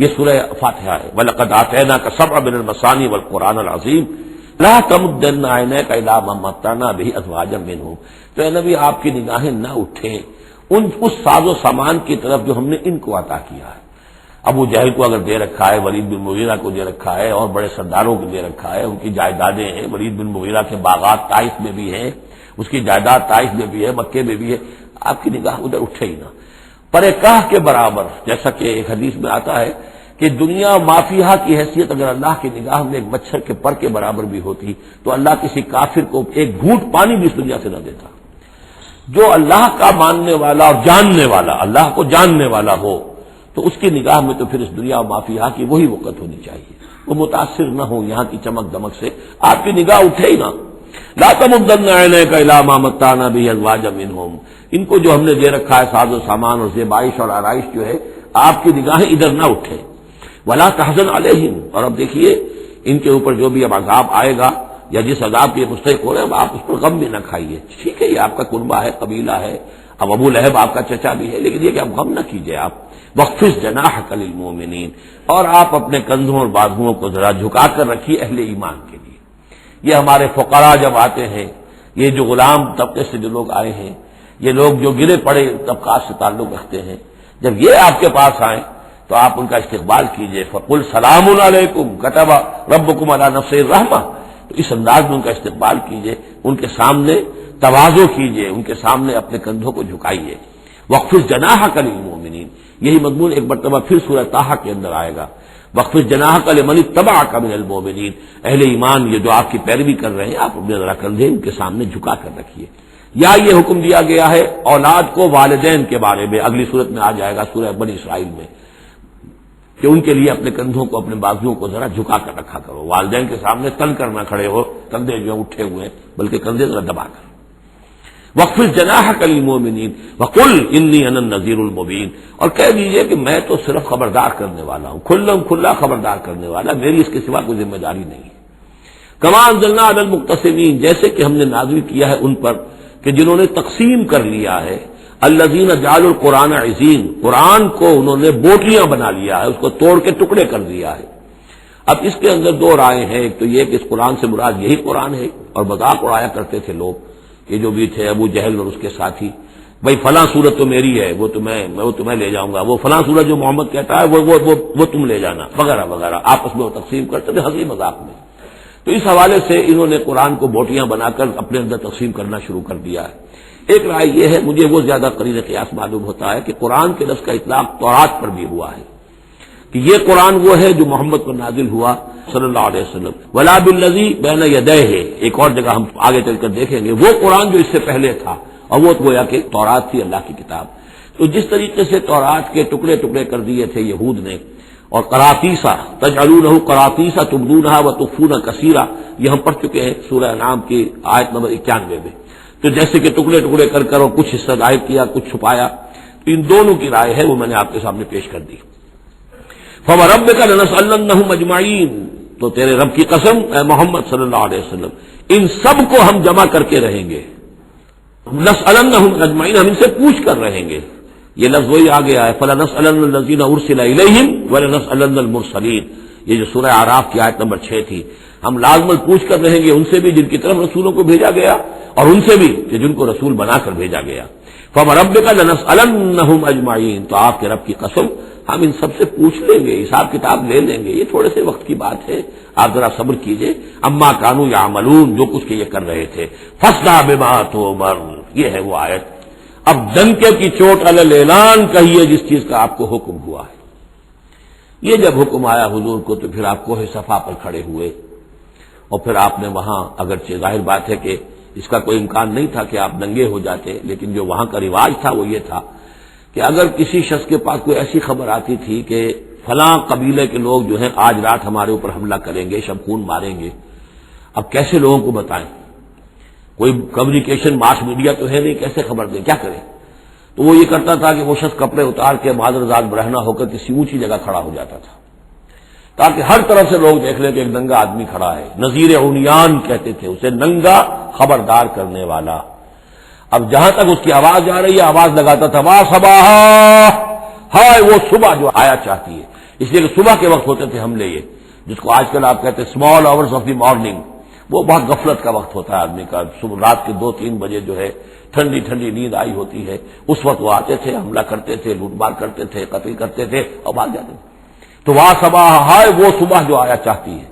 یہ سورہ فاتحہ ہے۔ وَلَقَدْ آتَيْنَاكَ سَبْعًا مِنَ الْمَثَانِي وَالْقُرْآنِ الْعَظِيمِ لَا تَمُدَّنَّ عَيْنَيْكَ إِلَىٰ مَا مَتَّعْنَا بِهِ أَزْوَاجًا مِّنْهُمْ، تو اے نبی آپ کی نگاہیں نہ اٹھیں اس ساز و سامان کی طرف جو ہم نے ان کو عطا کیا ہے۔ ابو جہل کو اگر دے رکھا ہے، ولید بن مغیرہ کو دے رکھا ہے، اور بڑے سرداروں کو دے رکھا ہے، ان کی جائیدادیں ہیں، ولید بن مغیرہ کے باغات طائف میں بھی ہیں، اس کی جائیداد طائف میں بھی ہے، مکے میں بھی ہے، آپ کی نگاہ ادھر اٹھے ہی نہ۔ پر کاہ کے برابر، جیسا کہ ایک حدیث میں آتا ہے کہ دنیا مافیہ کی حیثیت اگر اللہ کی نگاہ میں ایک مچھر کے پر کے برابر بھی ہوتی تو اللہ کسی کافر کو ایک گھونٹ پانی بھی اس دنیا سے نہ دیتا۔ جو اللہ کا ماننے والا اور جاننے والا، اللہ کو جاننے والا ہو، تو اس کی نگاہ میں تو پھر اس دنیا و مافیہ کی وہی وقت ہونی چاہیے، وہ متاثر نہ ہو یہاں کی چمک دمک سے، آپ کی نگاہ اٹھے ہی نہ۔ لا تمدن عینیک الی ما متعنا بہ ازواجا منہم، ان کو جو ہم نے دے رکھا ہے ساز و سامان اور زیبائش اور آرائش جو ہے، آپ کی نگاہیں ادھر نہ اٹھے۔ ولا تحزن علیہم، اور اب دیکھیے ان کے اوپر جو بھی اب عذاب آئے گا یا جس عذاب کے مستحق ہو رہے ہیں، آپ اس پر غم بھی نہ کھائیے۔ ٹھیک ہے، یہ آپ کا کنبہ ہے، قبیلہ ہے، اب ابو لہب آپ کا چچا بھی ہے، لیکن یہ کہ اب غم نہ کیجیے آپ۔ وَاخْفِضْ جَنَاحَكَ لِلْمُؤْمِنِينَ، اور آپ اپنے کندھوں اور بازوؤں کو ذرا جھکا کر رکھیے اہل ایمان کے لیے۔ یہ ہمارے فقراء جب آتے ہیں، یہ جو غلام طبقے سے جو لوگ آئے ہیں، یہ لوگ جو گرے پڑے طبقات سے تعلق رکھتے ہیں، جب یہ آپ کے پاس آئیں تو آپ ان کا استقبال کیجئے۔ فَقُلْ سَلَامٌ عَلَيْكُمْ كَتَبَ رَبُّكُمْ عَلَىٰ نَفْسِهِ الرَّحْمَةَ، تو اس انداز میں ان کا استقبال کیجئے، ان کے سامنے تواضع کیجئے، ان کے سامنے اپنے کندھوں کو جھکائیے۔ وَاخْفِضْ جَنَاحَكَ لِلْمُؤْمِنِينَ، یہی مضمون ایک مرتبہ پھر سورہ طٰہٰ کے اندر آئے گا۔ وَاخْفِضْ جَنَاحَكَ لِمَنِ اتَّبَعَكَ مِنَ الْمُؤْمِنِينَ، اہل ایمان یہ جو آپ کی پیروی کر رہے ہیں، آپ اپنے ذرا کندھے ان کے سامنے جھکا کر رکھیے۔ یا یہ حکم دیا گیا ہے اولاد کو والدین کے بارے میں، اگلی صورت میں آ جائے گا سورہ بنی اسرائیل میں، کہ ان کے لیے اپنے کندھوں کو، اپنے بازوؤں کو ذرا جھکا کر رکھا کرو، والدین کے سامنے تن کر نہ کھڑے ہو، کندھے جو اٹھے ہوئے ہیں، بلکہ کندھے ذرا دبا کر۔ وَاخْفِضْ جَنَاحَكَ لِلْمُؤْمِنِينَ وَقُلْ إِنِّي أَنَا النَّذِيرُ الْمُبِينُ، اور کہہ دیجئے کہ میں تو صرف خبردار کرنے والا ہوں، کھلا خبردار کرنے والا، میری اس کے سوا کوئی ذمہ داری نہیں ہے۔ كَمَا أَنزَلْنَا عَلَى الْمُقْتَسِمِينَ، جیسے کہ ہم نے نازل کیا ہے ان پر کہ جنہوں نے تقسیم کر لیا ہے، الذین جعلوا القرآن عضین، قرآن کو انہوں نے بوٹیاں بنا لیا ہے، اس کو توڑ کے ٹکڑے کر دیا ہے۔ اب اس کے اندر دو رائے ہیں، ایک تو یہ کہ اس قرآن سے مراد یہی قرآن ہے، اور مذاق اڑایا کرتے تھے لوگ، یہ جو بھی تھے ابو جہل اور اس کے ساتھی، بھائی فلاں سورت تو میری ہے، وہ تمہیں لے جاؤں گا، وہ فلاں سورت جو محمد کہتا ہے وہ تم لے جانا، وغیرہ وغیرہ، آپس میں وہ تقسیم کرتے تھے ہنسی مذاق میں۔ تو اس حوالے سے انہوں نے قرآن کو بوٹیاں بنا کر اپنے اندر تقسیم کرنا شروع کر دیا ہے۔ ایک رائے یہ ہے، مجھے وہ زیادہ قرین قیاس معلوم ہوتا ہے کہ قرآن کے لفظ کا اطلاق تورات پر بھی ہوا ہے، کہ یہ قرآن وہ ہے جو محمد پر نازل ہوا صلی اللہ علیہ وسلم۔ ولا بالذی بین یدیہ، ایک اور جگہ ہم آگے چل کر دیکھیں گے، وہ قرآن جو اس سے پہلے تھا، اور وہ گویا کہ تورات تھی، اللہ کی کتاب۔ تو جس طریقے سے تورات کے ٹکڑے ٹکڑے کر دیے تھے یہود نے، اور قراطیسا تجعلونہ قراطیسا تبدونہا وتخفون کثیرا، یہ ہم پڑھ چکے ہیں سورہ انعام کی آیت نمبر 91 میں۔ تو جیسے کہ ٹکڑے ٹکڑے کر کر اور کچھ حصہ ظاہر کیا، کچھ چھپایا، ان دونوں کی رائے ہے، وہ میں نے آپ کے سامنے پیش کر دی۔ فوربک لنسألنہم اجمعین، تو تیرے رب کی قسم اے محمد صلی اللہ علیہ وسلم، ان سب کو ہم جمع کر کے رہیں گے، لنسألنہم اجمعین، ہم ان سے پوچھ کر رہیں گے. یہ لفظ وہی آ گیا ہے فلنسألن الذین ارسل الیہم ولنسألن المرسلین، یہ جو سورہ اعراف کی آیت نمبر 6 تھی. ہم لازماً پوچھ کر رہیں گے ان سے بھی جن کی طرف رسولوں کو بھیجا گیا، اور ان سے بھی کہ جن کو رسول بنا کر بھیجا گیا. فوربک لنسألنہم اجمعین، تو آپ کے رب کی قسم ہم ان سب سے پوچھ لیں گے، حساب کتاب لے لیں گے. یہ تھوڑے سے وقت کی بات ہے، آپ ذرا صبر کیجئے. اما کانوا یعملون، جو کچھ کہ یہ کر رہے تھے. فاصدع بما تؤمر، یہ ہے وہ آیت. اب ڈنکے کی چوٹ علی الاعلان کہیے جس چیز کا آپ کو حکم ہوا ہے. یہ جب حکم آیا حضور کو تو پھر آپ کوہ صفا پر کھڑے ہوئے، اور پھر آپ نے وہاں، اگرچہ ظاہر بات ہے کہ اس کا کوئی امکان نہیں تھا کہ آپ ننگے ہو جاتے، لیکن جو وہاں کا رواج تھا وہ یہ تھا کہ اگر کسی شخص کے پاس کوئی ایسی خبر آتی تھی کہ فلاں قبیلے کے لوگ جو ہیں آج رات ہمارے اوپر حملہ کریں گے، شب خون ماریں گے، اب کیسے لوگوں کو بتائیں؟ کوئی کمیونیکیشن ماس میڈیا تو ہے نہیں، کیسے خبر دیں، کیا کریں؟ تو وہ یہ کرتا تھا کہ وہ شخص کپڑے اتار کے معذرزاد برہنہ ہو کر کسی اونچی جگہ کھڑا ہو جاتا تھا تاکہ ہر طرف سے لوگ دیکھ لیں کہ ایک ننگا آدمی کھڑا ہے. نذیر عمیان کہتے تھے اسے، ننگا خبردار کرنے والا. اب جہاں تک اس کی آواز جا رہی ہے آواز لگاتا تھا وا صباح، ہائے وہ صبح جو آیا چاہتی ہے. اس لیے کہ صبح کے وقت ہوتے تھے حملے، یہ جس کو آج کل آپ کہتے ہیں small hours of the morning, وہ بہت غفلت کا وقت ہوتا ہے آدمی کا. صبح رات کے 2-3 بجے جو ہے ٹھنڈی ٹھنڈی نیند آئی ہوتی ہے، اس وقت وہ آتے تھے، حملہ کرتے تھے، لوٹ مار کرتے تھے، قتل کرتے تھے اور بھاگ جاتے تھے. تو وا صباح، ہائے وہ صبح جو آیا چاہتی ہے.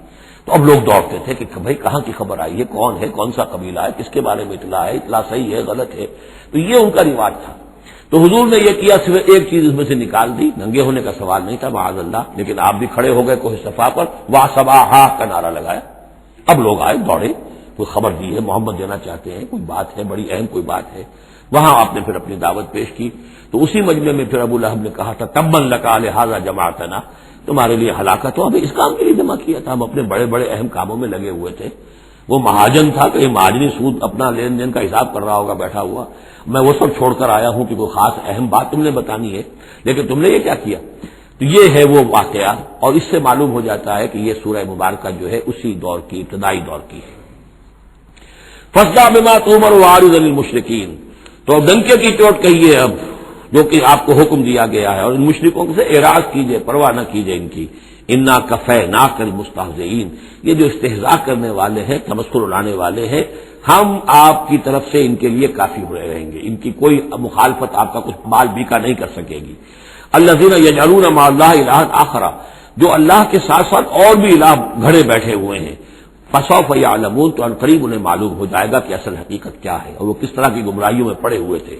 تو اب لوگ دوڑتے تھے کہ بھائی کہاں کی خبر آئی ہے، کون ہے، کون سا قبیلہ ہے، کس کے بارے میں اطلاع ہے، اطلاع صحیح ہے غلط ہے. تو یہ ان کا رواج تھا. تو حضور نے یہ کیا، صرف ایک چیز اس میں سے نکال دی. ننگے ہونے کا سوال نہیں تھا معاذ اللہ، لیکن آپ بھی کھڑے ہو گئے کوہ صفا پر، وا صباح کا نعرہ لگایا. اب لوگ آئے دوڑے، کوئی خبر دی ہے، محمد دینا چاہتے ہیں، کوئی بات ہے، بڑی اہم کوئی بات ہے. وہاں آپ نے پھر اپنی دعوت پیش کی. تو اسی مجمع میں پھر ابو لہب نے کہا تھا تبا لک لہذا جمعتنا، تمہارے لیے ہلاکت ہو، ہمیں اس کام کے لیے جمع کیا تھا، ہم اپنے بڑے بڑے اہم کاموں میں لگے ہوئے تھے. وہ مہاجن تھا، کہیں مہاجنی سود اپنا لین دین کا حساب کر رہا ہوگا بیٹھا ہوا. میں وہ سب چھوڑ کر آیا ہوں کہ کوئی خاص اہم بات تم نے بتانی ہے، لیکن تم نے یہ کیا کیا. تو یہ ہے وہ واقعہ، اور اس سے معلوم ہو جاتا ہے کہ یہ سورہ مبارکہ جو ہے اسی دور کی، ابتدائی دور کی ہے. فاصدع بما تؤمر واعرض عن المشرکین، تو ڈنکے کی چوٹ کہیے اب جو کہ آپ کو حکم دیا گیا ہے، اور ان مشرکوں سے اعراض کیجئے، پرواہ نہ کیجئے ان کی. انا کفیناک المستہزئین، یہ جو استہزاء کرنے والے ہیں، تمسخر اڑانے والے ہیں، ہم آپ کی طرف سے ان کے لیے کافی ہوئے رہیں گے. ان کی کوئی مخالفت آپ کا کچھ مال بیکا نہیں کر سکے گی. الذین یجعلون مع اللہ الہا آخر، جو اللہ کے ساتھ ساتھ اور بھی الہ گھڑے بیٹھے ہوئے ہیں. فسوف یعلمون، تو عنقریب انہیں معلوم ہو جائے گا کہ اصل حقیقت کیا ہے اور وہ کس طرح کی گمراہیوں میں پڑے ہوئے تھے.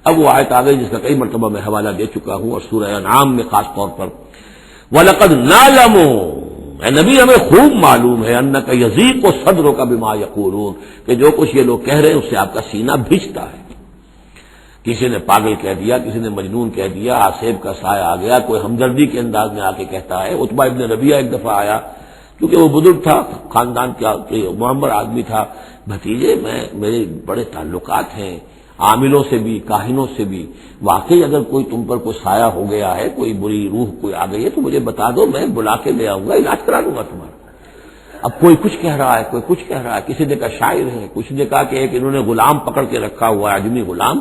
اب وہ آیت آ گئی جس کا کئی مرتبہ میں حوالہ دے چکا ہوں، اور سورہ انعام میں خاص طور پر وَلَقَدْ نَعْلَمُ، اے نبی ہمیں خوب معلوم ہے، اَنَّكَ يَضِيقُ صَدْرُكَ بِمَا يَقُولُونَ، کہ جو کچھ یہ لوگ کہہ رہے ہیں اس سے آپ کا سینہ بھیجتا ہے. کسی نے پاگل کہہ دیا، کسی نے مجنون کہہ دیا، آصیب کا سایہ آ گیا، کوئی ہمدردی کے انداز میں آ کے کہتا ہے. عتبہ ابن ربیعہ ایک دفعہ آیا، کیونکہ وہ بزرگ تھا، خاندان کا معمر آدمی تھا. بھتیجے میرے بڑے تعلقات ہیں عاملوں سے بھی، کاہنوں سے بھی، واقعی اگر کوئی تم پر کوئی سایہ ہو گیا ہے، کوئی بری روح کوئی آ گئی ہے تو مجھے بتا دو، میں بلا کے لے آؤں گا، علاج کرا دوں گا تمہارا. اب کوئی کچھ کہہ رہا ہے، کوئی کچھ کہہ رہا ہے. کسی نے کہا شاعر ہے، کسی نے کہا کہ ایک انہوں نے غلام پکڑ کے رکھا ہوا ہے، اجمی غلام،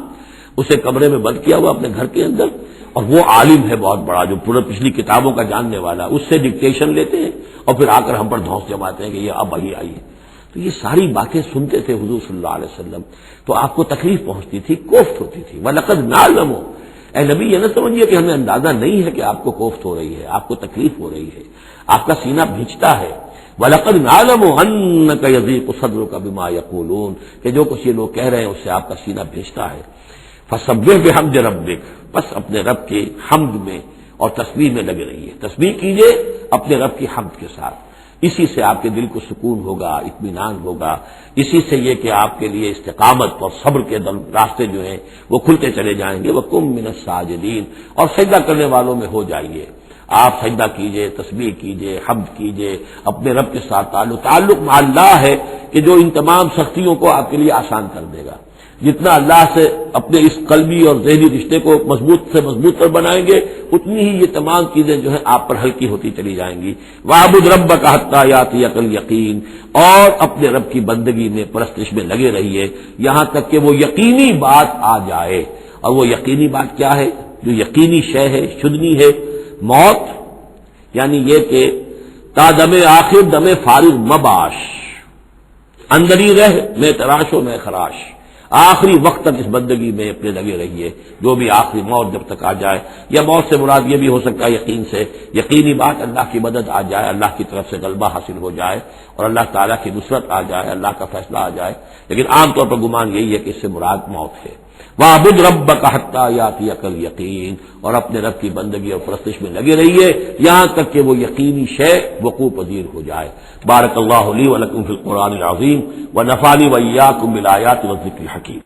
اسے کمرے میں بند کیا ہوا اپنے گھر کے اندر، اور وہ عالم ہے بہت بڑا جو پورے پچھلی کتابوں کا جاننے والا، اس سے ڈکٹیشن لیتے ہیں اور پھر آ کر ہم پر دھونس جماتے ہیں کہ یہ اب وہی آئیے. تو یہ ساری باتیں سنتے تھے حضور صلی اللہ علیہ وسلم، تو آپ کو تکلیف پہنچتی تھی، کوفت ہوتی تھی. وَلَقَدْ نَعْلَمُ، اے نبی یہ نہ سمجھیے کہ ہمیں اندازہ نہیں ہے کہ آپ کو کوفت ہو رہی ہے، آپ کو تکلیف ہو رہی ہے، آپ کا سینہ بھیجتا ہے. وَلَقَدْ نَعْلَمُ أَنَّكَ يَضِيقُ صَدْرُكَ بِمَا يَقُولُونَ، کہ جو کچھ یہ لوگ کہہ رہے ہیں اس سے آپ کا سینہ بھیجتا ہے. فَسَبِّحْ بِحَمْدِ رَبِّكَ، بس اپنے رب کے حمد میں اور تسبیح میں لگے رہیے. تسبیح کیجئے اپنے رب کی حمد کے ساتھ، اسی سے آپ کے دل کو سکون ہوگا، اطمینان ہوگا. اسی سے یہ کہ آپ کے لیے استقامت اور صبر کے راستے جو ہیں وہ کھلتے چلے جائیں گے. وَقُم مِّنَ السَّاجِدِينَ، اور سجدہ کرنے والوں میں ہو جائیے. آپ سجدہ کیجئے، تسبیح کیجئے، حمد کیجئے، اپنے رب کے ساتھ تعلق مع اللہ ہے کہ جو ان تمام سختیوں کو آپ کے لیے آسان کر دے گا. جتنا اللہ سے اپنے اس قلبی اور ذہنی رشتے کو مضبوط سے مضبوط پر بنائیں گے اتنی ہی یہ تمام چیزیں جو ہیں آپ پر ہلکی ہوتی چلی جائیں گی. وَاعْبُدْ رَبَّكَ حَتَّىٰ يَأْتِيَكَ الْيَقِينُ، اور اپنے رب کی بندگی میں پرستش میں لگے رہیے یہاں تک کہ وہ یقینی بات آ جائے. اور وہ یقینی بات کیا ہے؟ جو یقینی شے ہے، شدنی ہے، موت، یعنی یہ کہ تا دم آخر دم فارغ مباش، اندری رہ میں تراش و میں خراش. آخری وقت تک اس بندگی میں اپنے لگے رہیے، جو بھی آخری موت جب تک آ جائے. یا موت سے مراد یہ بھی ہو سکتا ہے یقین سے، یقینی بات اللہ کی مدد آ جائے، اللہ کی طرف سے غلبہ حاصل ہو جائے اور اللہ تعالیٰ کی نصرت آ جائے، اللہ کا فیصلہ آ جائے. لیکن عام طور پر گمان یہی ہے کہ اس سے مراد موت ہے. وَاعْبُدْ رَبَّكَ حَتَّىٰ يَأْتِيَكَ الْيَقِينُ، اور اپنے رب کی بندگی اور پرستش میں لگے رہیے یہاں تک کہ وہ یقینی شے وقوع پذیر ہو جائے. بارک اللہ لی و لکم فی القرآن العظیم ونفعنی وإیاکم بالآیات والذکر الحکیم.